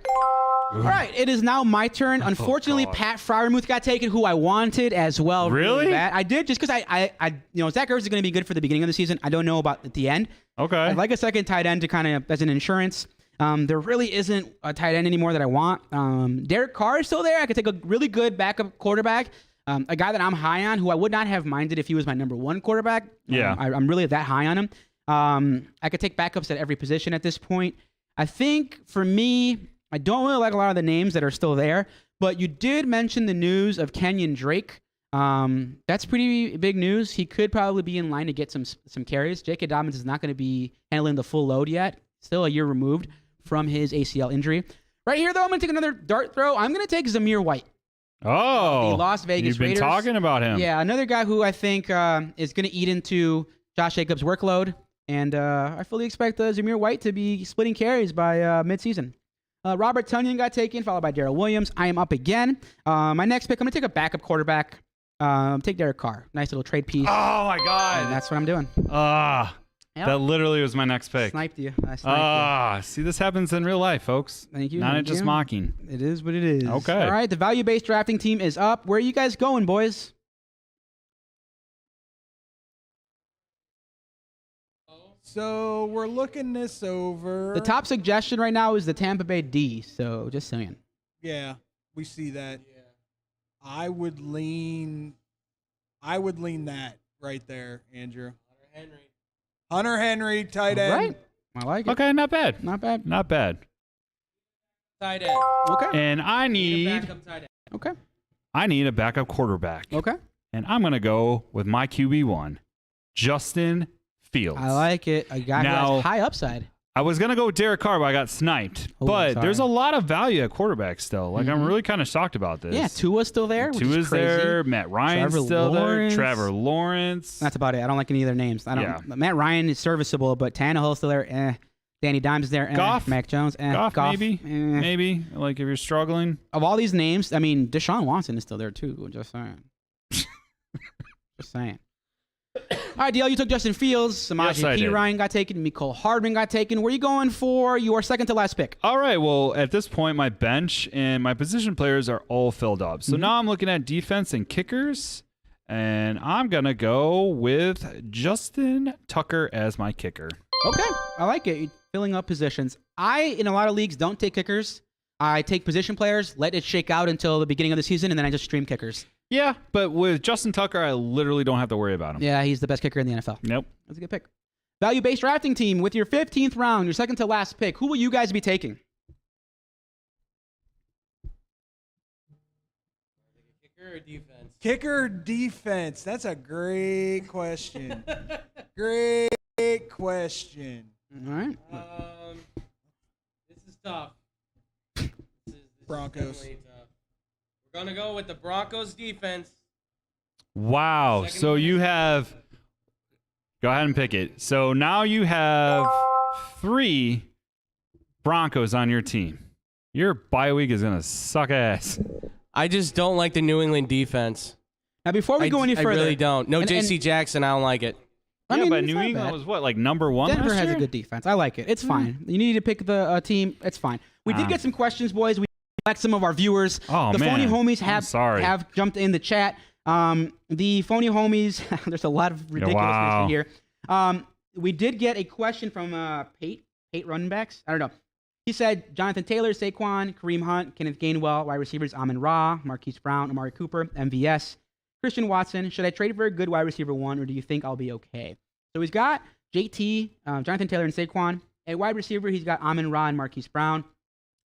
S1: All right, it is now my turn. Unfortunately, Pat Freiermuth got taken, who I wanted as well.
S2: Really?
S1: I did, just because Zach Ertz is going to be good for the beginning of the season. I don't know about at the end.
S2: Okay.
S1: I'd like a second tight end to kind of as an insurance. There really isn't a tight end anymore that I want. Derek Carr is still there. I could take a really good backup quarterback. A guy that I'm high on, who I would not have minded if he was my number one quarterback.
S2: Yeah.
S1: I'm really that high on him. I could take backups at every position at this point. I think for me, I don't really like a lot of the names that are still there, but you did mention the news of Kenyon Drake. That's pretty big news. He could probably be in line to get some carries. J.K. Dobbins is not going to be handling the full load yet. Still a year removed from his ACL injury. Right here, though, I'm going to take another dart throw. I'm going to take Zamir White.
S2: Oh,
S1: the Las Vegas
S2: you've been
S1: Raiders.
S2: talking about him.
S1: Yeah, another guy who I think is going to eat into Josh Jacobs' workload. And I fully expect Zamir White to be splitting carries by midseason. Robert Tonyan got taken, followed by Darrell Williams. I am up again. My next pick, I'm going to take a backup quarterback. Take Derek Carr. Nice little trade piece.
S2: Oh, my God.
S1: And that's what I'm doing. Yep.
S2: That literally was my next pick.
S1: Sniped you. I sniped you.
S2: See, this happens in real life, folks.
S1: Thank you.
S2: Not just mocking.
S1: It is what it is.
S2: Okay.
S1: All right, the value-based drafting team is up. Where are you guys going, boys?
S4: So we're looking this over.
S1: The top suggestion right now is the Tampa Bay D, so just saying.
S4: Yeah, we see that. Yeah. I would lean that right there, Andrew. Hunter Henry, tight end.
S1: Right. I like it.
S2: Okay, not bad.
S1: Not bad.
S2: Not bad.
S3: Tight end.
S1: Okay.
S2: And I need
S3: a backup tight end.
S1: Okay.
S2: I need a backup quarterback.
S1: Okay.
S2: And I'm going to go with my QB1, Justin Fields.
S1: I like it. A guy who has high upside.
S2: I was going to go with Derek Carr, but I got sniped.
S1: Oh,
S2: but
S1: sorry.
S2: there's a lot of value at quarterback still. Like, I'm really kind of shocked about this.
S1: Yeah, Tua's still there, which is
S2: Tua's
S1: crazy.
S2: there. Matt Ryan's
S1: Trevor
S2: still
S1: Lawrence.
S2: there. Trevor Lawrence.
S1: That's about it. I don't like any of their names. I don't.
S2: Yeah.
S1: Matt Ryan is serviceable, but Tannehill's still there. Danny Dimes is there.
S2: Goff.
S1: Mac Jones.
S2: Goff, maybe.
S1: Eh.
S2: Maybe. Like, if you're struggling.
S1: Of all these names, I mean, Deshaun Watson is still there, too. Just saying. Just saying. All right, DL, you took Justin Fields. Samaje P. Ryan got taken. Mecole Hardman got taken. Where are you going for your second to last pick?
S2: All right. Well, at this point, my bench and my position players are all filled up. So now I'm looking at defense and kickers. And I'm going to go with Justin Tucker as my kicker.
S1: Okay. I like it. You're filling up positions. In a lot of leagues, don't take kickers. I take position players, let it shake out until the beginning of the season, and then I just stream kickers.
S2: Yeah, but with Justin Tucker, I literally don't have to worry about him.
S1: Yeah, he's the best kicker in the NFL.
S2: Nope.
S1: That's a good pick. Value-based drafting team with your 15th round, your second to last pick. Who will you guys be taking?
S3: Kicker or defense?
S4: Kicker or defense? That's a great question. Great question.
S1: All right.
S3: This is tough.
S4: Broncos.
S3: Is tough. We're gonna go with the Broncos defense.
S2: Wow. So you have. Go ahead and pick it. So now you have 3 Broncos on your team. Your bye week is gonna suck ass.
S3: I just don't like the New England defense.
S1: Now, before we go any further.
S3: I really don't. No J.C. Jackson, I don't like it.
S2: Yeah, but New England was what, like number 1
S1: Denver
S2: last
S1: has
S2: year?
S1: a good defense. I like it. It's fine. You need to pick the team. It's fine. We did get some questions, boys. We select some of our viewers.
S2: Oh,
S1: the
S2: man.
S1: phony homies have jumped in the chat. The phony homies, there's a lot of ridiculousness in here. We did get a question from Pate running backs. I don't know. He said Jonathan Taylor, Saquon, Kareem Hunt, Kenneth Gainwell, wide receivers Amon-Ra, Marquise Brown, Amari Cooper, MVS, Christian Watson. Should I trade for a good wide receiver 1, or do you think I'll be okay? So he's got JT, Jonathan Taylor, and Saquon. At wide receiver, he's got Amon-Ra and Marquise Brown,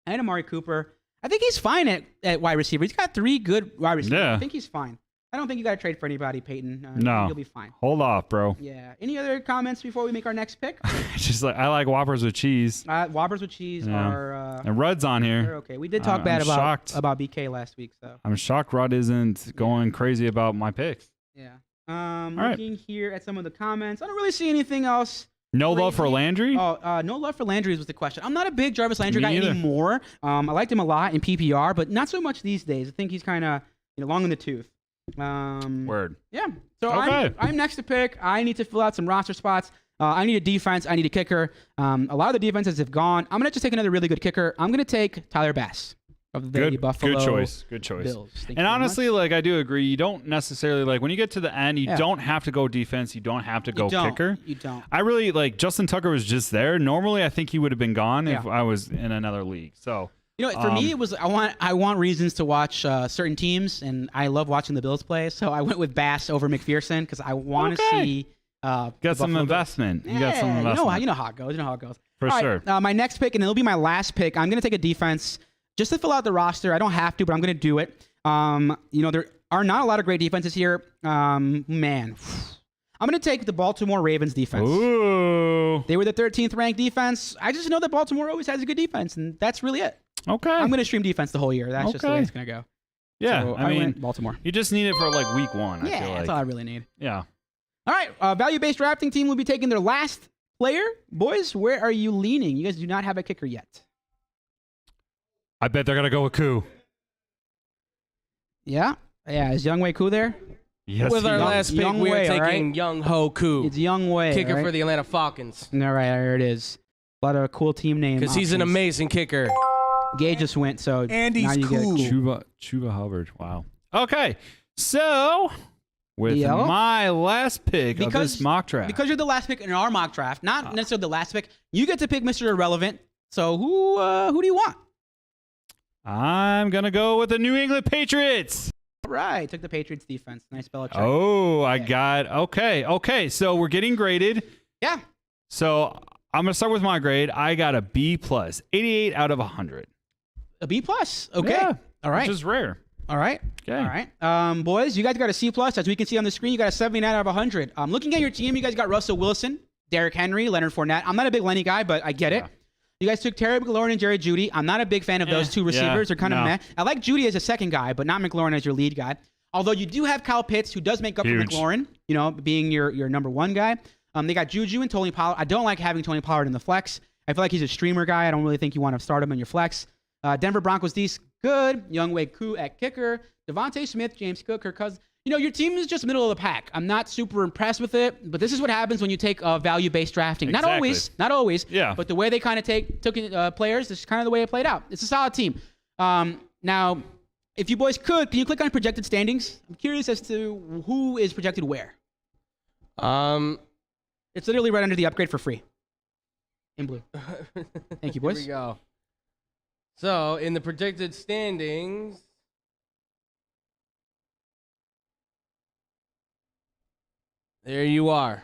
S1: and Amari Cooper. I think he's fine at wide receiver. He's got 3 good wide receivers. Yeah. I think he's fine. I don't think you got to trade for anybody, Peyton.
S2: No.
S1: You'll be fine.
S2: Hold off, bro.
S1: Yeah. Any other comments before we make our next pick?
S2: Just like I like Whoppers with cheese.
S1: Whoppers with cheese are...
S2: and Rudd's on here.
S1: They're okay. We did talk bad about BK last week, so...
S2: I'm shocked Rudd isn't going crazy about my picks.
S1: Yeah. Looking here at some of the comments. I don't really see anything else.
S2: No love for Landry?
S1: Oh, no love for Landry was the question. I'm not a big Jarvis Landry guy anymore. I liked him a lot in PPR, but not so much these days. I think he's kind of long in the tooth.
S2: Word.
S1: Yeah. So
S2: okay.
S1: I'm next to pick. I need to fill out some roster spots. I need a defense. I need a kicker. A lot of the defenses have gone. I'm going to just take another really good kicker. I'm going to take Tyler Bass of the Buffalo
S2: Good choice.
S1: Bills. Thank
S2: and
S1: you
S2: honestly, like, I do agree. You don't necessarily, like, when you get to the end, you don't have to go defense. You don't have to go kicker.
S1: You don't.
S2: I really, like, Justin Tucker was just there. Normally, I think he would have been gone if I was in another league. So,
S1: you know, for me, it was I want reasons to watch certain teams, and I love watching the Bills play. So I went with Bass over McPherson because I want to see.
S2: Got some investment. You got some investment.
S1: You know how it goes.
S2: For sure.
S1: My next pick, and it'll be my last pick. I'm going to take a defense just to fill out the roster. I don't have to, but I'm going to do it. You know, there are not a lot of great defenses here. Man, I'm going to take the Baltimore Ravens defense.
S2: Ooh.
S1: They were the 13th ranked defense. I just know that Baltimore always has a good defense, and that's really it.
S2: Okay.
S1: I'm going to stream defense the whole year. That's just the way it's going to go.
S2: Yeah,
S1: so
S2: I mean,
S1: went Baltimore.
S2: You just need it for like week 1.
S1: Yeah,
S2: I feel like.
S1: That's all I really need.
S2: Yeah.
S1: All right, value-based drafting team will be taking their last player. Boys, where are you leaning? You guys do not have a kicker yet.
S2: I bet they're going to go with Koo.
S1: Yeah? Yeah, is Young Wei Koo there?
S2: Yes.
S3: With our last pick, we are taking Young Ho Koo.
S1: It's Young Wei,
S3: kicker for the Atlanta Falcons.
S1: All right, there it is. A lot of cool team names.
S3: Because he's an amazing kicker.
S1: Gage just went, so
S4: and he's cool.
S2: Chuba Hubbard. Wow. Okay, so with my last pick of this mock draft.
S1: Because you're the last pick in our mock draft, not necessarily the last pick, you get to pick Mr. Irrelevant. So who do you want?
S2: I'm going to go with the New England Patriots.
S1: All right, took the Patriots defense. Nice spell check.
S2: Oh, I got, okay. So we're getting graded.
S1: Yeah.
S2: So I'm going to start with my grade. I got a B+, 88 out of 100.
S1: A B+? Okay.
S2: Yeah,
S1: all right.
S2: Which is rare.
S1: All right.
S2: Okay.
S1: All right. Boys, you guys got a C+. As we can see on the screen, you got a 79 out of 100. Looking at your team, you guys got Russell Wilson, Derrick Henry, Leonard Fournette. I'm not a big Lenny guy, but I get it. You guys took Terry McLaurin and Jerry Jeudy. I'm not a big fan of those two receivers. They're kind of meh. I like Jeudy as a second guy, but not McLaurin as your lead guy. Although you do have Kyle Pitts, who does make up for McLaurin, you know, being your number one guy. They got Juju and Tony Pollard. I don't like having Tony Pollard in the flex. I feel like he's a streamer guy. I don't really think you want to start him in your flex. Denver Broncos D, good. Young Wei Koo at kicker. Devontae Smith, James Cook, Kirk Cousins. You know, your team is just middle of the pack. I'm not super impressed with it, but this is what happens when you take value-based drafting.
S2: Exactly.
S1: Not always.
S2: Yeah.
S1: But the way they kind of took players, this is kind of the way it played out. It's a solid team. Now, if you boys could, can you click on projected standings? I'm curious as to who is projected where. It's literally right under the upgrade for free. In blue. Thank you, boys.
S3: Here we go. So, in the projected standings, there you are.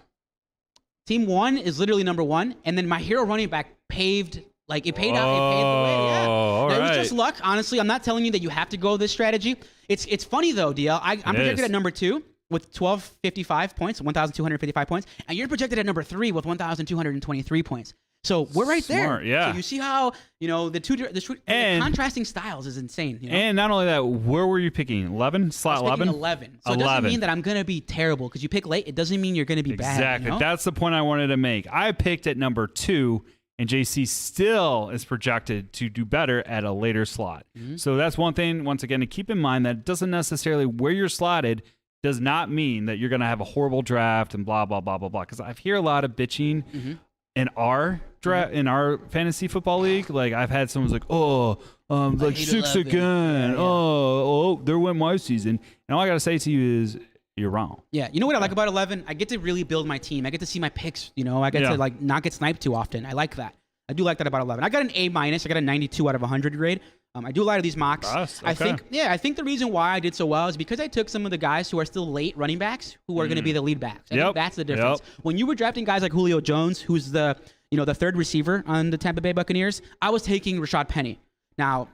S1: Team 1 is literally number 1, and then my hero running back paved, like it paid out. It paved the way. Yeah.
S2: All
S1: It was
S2: right.
S1: just luck. Honestly, I'm not telling you that you have to go this strategy. It's funny though, DL. I'm projected at number 2 with 1,255 points, 1,255 points, and you're projected at number 3 with 1,223 points. So we're right
S2: Smart,
S1: there.
S2: yeah.
S1: So you see how the contrasting styles is insane. You know?
S2: And not only that, where were you picking? 11? Slot 11?
S1: 11. So it doesn't mean that I'm going to be terrible because you pick late. It doesn't mean you're going to be bad.
S2: Exactly.
S1: You know?
S2: That's the point I wanted to make. I picked at number 2, and JC still is projected to do better at a later slot.
S1: Mm-hmm.
S2: So that's one thing, once again, to keep in mind that it doesn't necessarily where you're slotted does not mean that you're going to have a horrible draft and blah, blah, blah, blah, blah. Because I hear a lot of bitching in our draft, in our fantasy football league. Like, I've had someone's like, like 6 again. Yeah. Oh, there went my season. And all I got to say to you is, you're wrong.
S1: Yeah. You know what I like about 11? I get to really build my team. I get to see my picks. You know, I get to like not get sniped too often. I like that. I do like that about 11. I got an A-. I got a 92 out of 100 grade. I do a lot of these mocks.
S2: Okay.
S1: I think the reason why I did so well is because I took some of the guys who are still late running backs who are going to be the lead backs. I think that's the difference. When you were drafting guys like Julio Jones, who's the third receiver on the Tampa Bay Buccaneers, I was taking Rashad Penny. Now,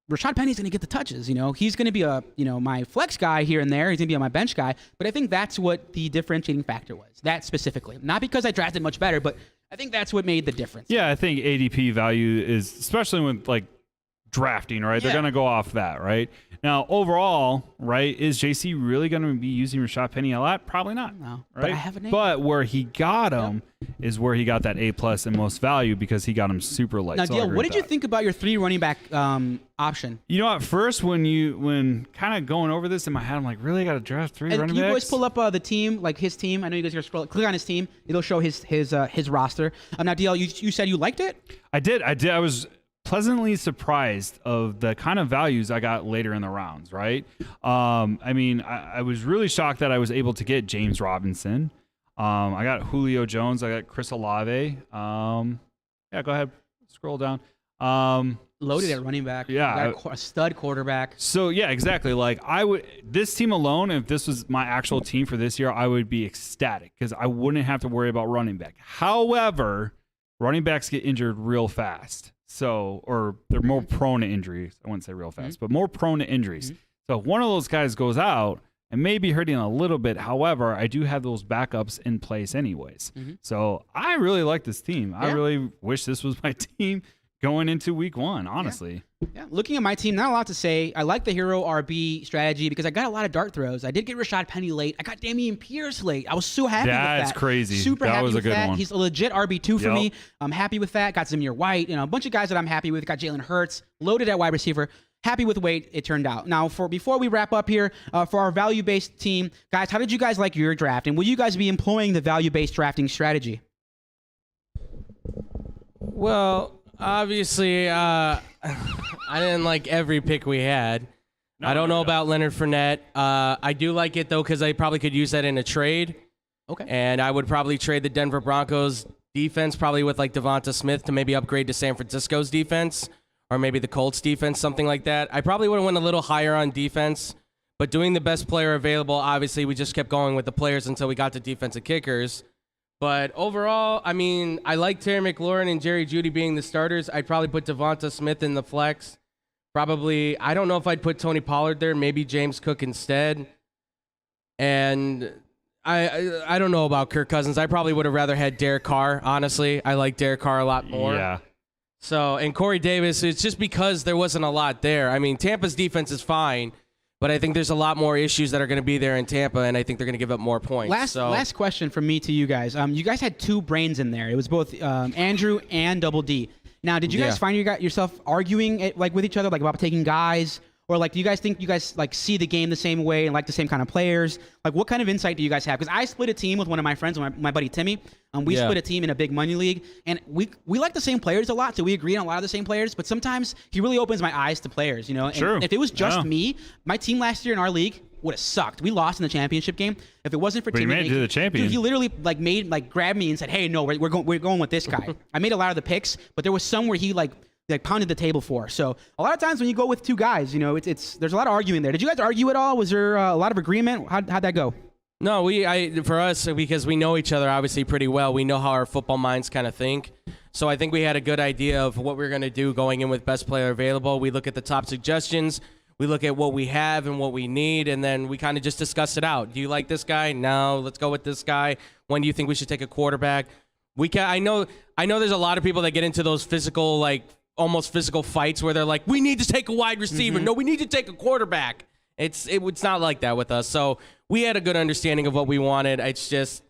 S1: Rashad Penny's going to get the touches. You know, he's going to be my flex guy here and there. He's going to be my bench guy. But I think that's what the differentiating factor was. That specifically, not because I drafted much better, but I think that's what made the difference.
S2: Yeah, I think ADP value is, especially with like drafting, right? They're going to go off that, right? Now, overall, right, is JC really going to be using Rashad Penny a lot? Probably not.
S1: No,
S2: right?
S1: but I have a name.
S2: But where he got him is where he got that A+ and most value because he got him super late.
S1: Now,
S2: So
S1: Dale, what did you think about your 3 running back option?
S2: You know, at first, when kind of going over this in my head, I'm like, really, I got to draft 3 running backs?
S1: Can you guys pull up the team, like his team? I know you guys are scroll. Click on his team. It'll show his roster. Now, Dale, you said you liked it?
S2: I did. I was pleasantly surprised of the kind of values I got later in the rounds, right? I mean, I was really shocked that I was able to get James Robinson. I got Julio Jones. I got Chris Olave. Yeah, go ahead. Scroll down.
S1: Loaded at running back.
S2: Yeah.
S1: A stud quarterback.
S2: So, yeah, exactly. Like, this team alone, if this was my actual team for this year, I would be ecstatic because I wouldn't have to worry about running back. However, running backs get injured real fast. So, or they're more prone to injuries. I wouldn't say real fast, but more prone to injuries. So if one of those guys goes out, it may be hurting a little bit. However, I do have those backups in place anyways. So I really like this team. I really wish this was my team going into week 1, honestly.
S1: Yeah. Looking at my team, not a lot to say. I like the hero RB strategy because I got a lot of dart throws. I did get Rashad Penny late. I got Dameon Pierce late. I was so happy with that.
S2: That's crazy.
S1: Super
S2: that
S1: happy
S2: was
S1: with
S2: a good
S1: that.
S2: one.
S1: He's a legit RB2 for me. I'm happy with that. Got Zamir White. A bunch of guys that I'm happy with. Got Jalen Hurts. Loaded at wide receiver. Happy with the way it turned out. Now, before we wrap up here, for our value-based team, guys, how did you guys like your draft? And will you guys be employing the value-based drafting strategy?
S3: Well, obviously, I didn't like every pick we had. I don't know about Leonard Fournette. I do like it, though, because I probably could use that in a trade.
S1: Okay.
S3: And I would probably trade the Denver Broncos defense, probably with like Devonta Smith to maybe upgrade to San Francisco's defense, or maybe the Colts defense, something like that. I probably would have went a little higher on defense, but doing the best player available, obviously, we just kept going with the players until we got to defensive kickers. But overall, I mean, I like Terry McLaurin and Jerry Jeudy being the starters. I'd probably put Devonta Smith in the flex. Probably, I don't know if I'd put Tony Pollard there, maybe James Cook instead. And I don't know about Kirk Cousins. I probably would have rather had Derek Carr, honestly. I like Derek Carr a lot more.
S2: Yeah.
S3: So, and Corey Davis, it's just because there wasn't a lot there. I mean, Tampa's defense is fine, but I think there's a lot more issues that are going to be there in Tampa, and I think they're going to give up more points.
S1: Last question from me to you guys. You guys had 2 brains in there. It was both Andrew and Double D. Now, did you guys find yourself arguing with each other, about taking guys? Or do you guys think you guys see the game the same way and like the same kind of players? What kind of insight do you guys have? Because I split a team with one of my friends, my buddy Timmy. We split a team in a big money league, and we like the same players a lot, so we agree on a lot of the same players. But sometimes he really opens my eyes to players, And
S2: True.
S1: if it was just me, my team last year in our league would have sucked. We lost in the championship game. If it wasn't for Timmy,
S2: made it to the champion.
S1: Dude, he literally grabbed me and said, "Hey, no, we're going with this guy." I made a lot of the picks, but there was some where he pounded the table for. So a lot of times when you go with 2 guys, there's a lot of arguing there. Did you guys argue at all? Was there a lot of agreement? How'd that go?
S3: No, for us, because we know each other obviously pretty well, we know how our football minds kind of think. So I think we had a good idea of what we were going to do going in with best player available. We look at the top suggestions. We look at what we have and what we need, and then we kind of just discuss it out. Do you like this guy? No, let's go with this guy. When do you think we should take a quarterback? I know there's a lot of people that get into those physical, almost physical fights where they're like, we need to take a wide receiver. No, we need to take a quarterback. It's not like that with us. So we had a good understanding of what we wanted. It's just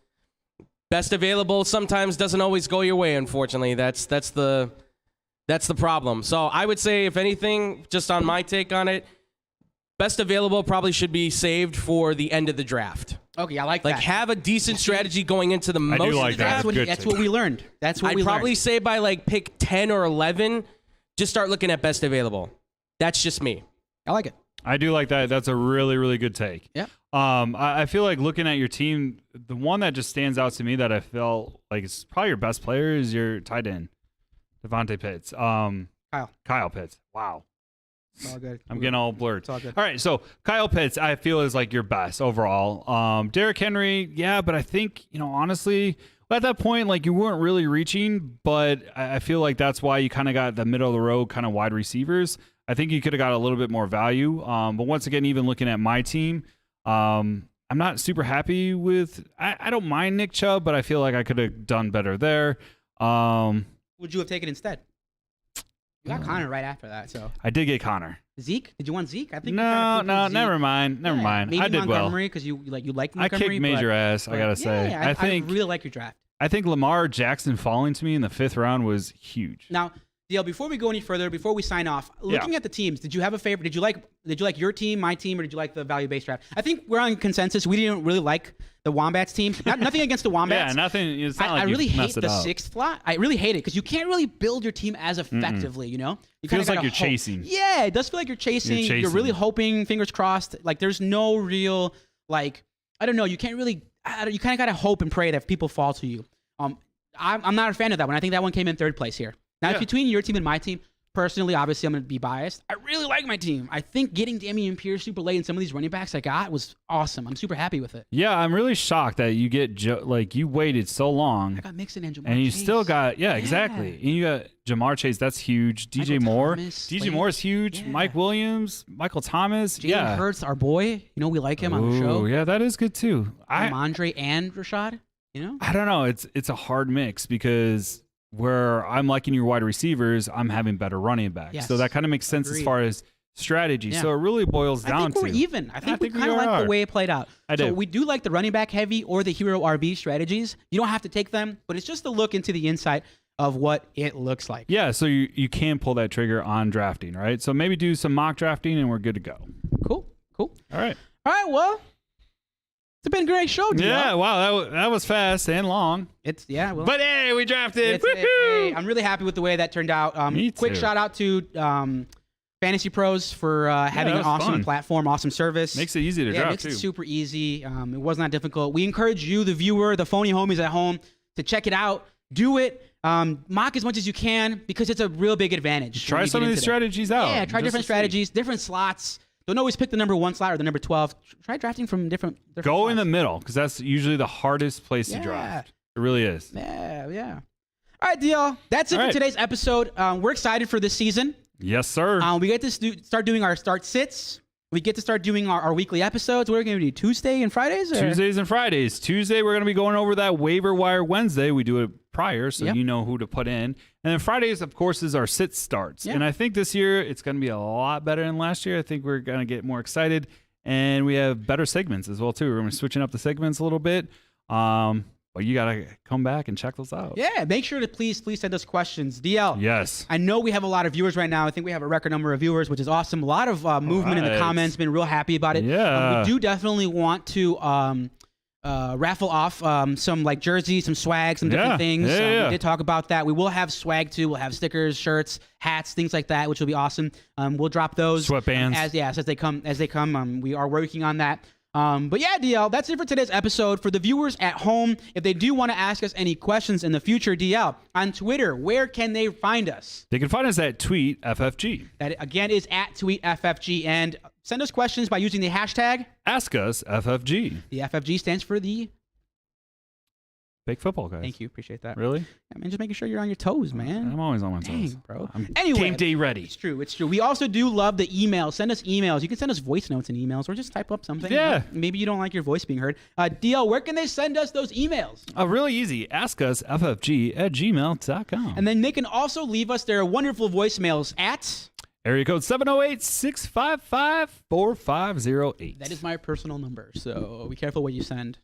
S3: best available sometimes doesn't always go your way, unfortunately. That's the problem. So I would say, if anything, just on my take on it, best available probably should be saved for the end of the draft.
S1: Okay, I like that.
S3: Have a decent strategy going into the most
S2: do
S3: of
S2: like
S3: the draft.
S1: That's what we learned. I'd
S3: probably say by pick 10 or 11, just start looking at best available. That's just me.
S1: I like it.
S2: I do like that. That's a really, really good take.
S1: Yeah.
S2: I feel like looking at your team, the one that just stands out to me that I felt like it's probably your best player is your tight end, Devontae Pitts. Kyle Pitts. Wow.
S1: It's all good.
S2: I'm getting all blurred.
S1: It's all good.
S2: All right, so Kyle Pitts, I feel is your best overall. Derrick Henry, yeah, but I think honestly, at that point, you weren't really reaching. But I feel like that's why you kind of got the middle of the road kind of wide receivers. I think you could have got a little bit more value. But once again, even looking at my team, I'm not super happy with. I don't mind Nick Chubb, but I feel like I could have done better there.
S1: Would you have taken instead? You got Connor right after that, so.
S2: I did get Connor.
S1: Zeke? Did you want Zeke? I think
S2: no, never mind.
S1: Maybe
S2: I did well.
S1: Montgomery because you like Montgomery.
S2: I kicked major ass. I gotta say.
S1: I really like your draft.
S2: I think Lamar Jackson falling to me in the 5th round was huge.
S1: Now, DL, before we go any further, before we sign off, looking at the teams, did you have a favorite? Did you like your team, my team, or did you like the value-based draft? I think we're on consensus. We didn't really like the Wombats team. Nothing against the Wombats.
S2: Yeah, nothing. It's not like
S1: I really hate the
S2: up.
S1: 6th slot. I really hate it because you can't really build your team as effectively. You know, you
S2: feels like you're
S1: hope.
S2: chasing.
S1: Yeah, it does feel like you're chasing. You're really hoping. Fingers crossed. Like there's no real like I don't know. You can't really. You kind of gotta hope and pray that people fall to you. I'm not a fan of that one. I think that one came in 3rd place here. Now, it's between your team and my team. Personally, obviously, I'm going to be biased. I really like my team. I think getting Dameon Pierce super late and some of these running backs I got was awesome. I'm super happy with it.
S2: Yeah, I'm really shocked that you get you waited so long.
S1: I got Mixon and Jamar
S2: and you
S1: Chase.
S2: still got exactly. And you got Jamar Chase. That's huge. DJ Moore. DJ Moore is huge. Yeah. Mike Williams, Michael Thomas.
S1: Jalen Hurts, our boy. You know we like him on the show.
S2: Yeah, that is good too.
S1: Andre and Rashad. You know.
S2: I don't know. It's a hard mix because. Where I'm liking your wide receivers, I'm having better running backs.
S1: Yes.
S2: So that kind of makes sense as far as strategy. Yeah. So it really boils down to.
S1: I think we're even. I think we kind of like the way it played out. So we do like the running back heavy or the hero RB strategies. You don't have to take them, but it's just a look into the insight of what it looks like.
S2: Yeah, so you can pull that trigger on drafting, right? So maybe do some mock drafting and we're good to go.
S1: Cool.
S2: All right,
S1: well. It's been a great show, dude.
S2: Yeah, wow, that was fast and long.
S1: But
S2: hey, we drafted.
S1: Hey, I'm really happy with the way that turned out.
S2: Me
S1: quick
S2: too.
S1: shout out to Fantasy Pros for having an awesome platform, awesome service.
S2: Makes it easy to draft,
S1: makes
S2: too.
S1: It super easy. It was not difficult. We encourage you, the viewer, the phony homies at home, to check it out. Do it. Mock as much as you can because it's a real big advantage.
S2: Try some of these strategies out.
S1: Yeah, try different strategies, different slots. Don't always pick the number 1 slot or the number 12. Try drafting from different
S2: Go
S1: slots.
S2: in the middle because that's usually the hardest place to draft. It really is.
S1: Yeah. All right, DL. That's it for today's episode. We're excited for this season.
S2: Yes, sir.
S1: We get to start doing our start sits. We get to start doing our weekly episodes. What are we going to do? Tuesday and Fridays?
S2: Tuesdays and Fridays. Tuesday, we're going to be going over that waiver wire Wednesday. We do it prior, so you know who to put in. And then Fridays, of course, is our sit starts. Yep. And I think this year it's going to be a lot better than last year. I think we're going to get more excited. And we have better segments as well, too. We're going to be switching up the segments a little bit. But you got to come back and check those out.
S1: Yeah, make sure to please send us questions. DL.
S2: Yes.
S1: I know we have a lot of viewers right now. I think we have a record number of viewers, which is awesome. A lot of movement in the comments. Been real happy about it.
S2: Yeah.
S1: We do definitely want to raffle off some like jerseys, some swag, some different things. We did talk about that. We will have swag too. We'll have stickers, shirts, hats, things like that, which will be awesome. We'll drop those.
S2: Sweatbands.
S1: As they come. We are working on that. But yeah, DL, that's it for today's episode. For the viewers at home, if they do want to ask us any questions in the future, DL, on Twitter, where can they find us?
S2: They can find us at TweetFFG.
S1: That, again, is at TweetFFG. And send us questions by using the hashtag
S2: AskUsFFG.
S1: The FFG stands for the
S2: Fake football guys.
S1: Thank you. Appreciate that.
S2: Really?
S1: I mean, just making sure you're on your toes, man.
S2: I'm always on my toes.
S1: Dang, bro.
S2: I'm
S1: anyway,
S2: game day ready.
S1: It's true. We also do love the emails. Send us emails. You can send us voice notes and emails or just type up something.
S2: Yeah.
S1: Maybe you don't like your voice being heard. DL, where can they send us those emails?
S2: Really easy. AskUsFFG@gmail.com.
S1: And then they can also leave us their wonderful voicemails at
S2: area code 708-655-4508.
S1: That is my personal number, so be careful what you send.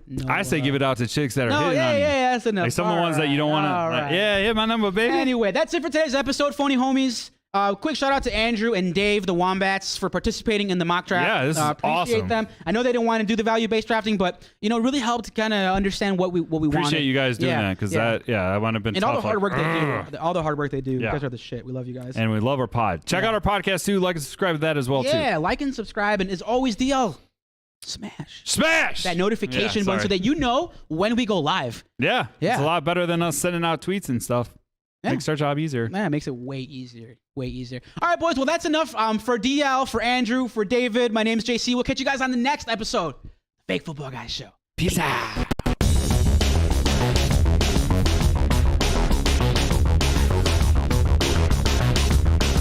S1: No,
S2: I say give it out to chicks that are hitting on you.
S1: Yeah, that's enough.
S2: Like some of the ones that you don't want to.
S1: Right.
S2: Yeah, hit my number, baby.
S1: Anyway, that's it for today's episode, phony homies. Quick shout out to Andrew and Dave, the Wombats, for participating in the mock draft.
S2: Yeah, this is
S1: appreciate
S2: awesome.
S1: them. I know they didn't want to do the value-based drafting, but it really helped kind of understand what we wanted.
S2: Appreciate you guys doing that because that would have been
S1: and
S2: tough.
S1: all the hard work they do. All the hard work they do.
S2: Yeah.
S1: You guys are the shit. We love you guys.
S2: And we love our pod. Check out our podcast too. Like and subscribe to that as well too.
S1: Yeah, like and subscribe. And as always, DL, smash that notification button so that you know when we go live.
S2: Yeah. It's a lot better than us sending out tweets and stuff. Yeah. Makes our job easier.
S1: Man, it makes it way easier. Way easier. All right, boys. Well, that's enough for DL, for Andrew, for David. My name's JC. We'll catch you guys on the next episode. Fake Football Guys Show.
S2: Peace out.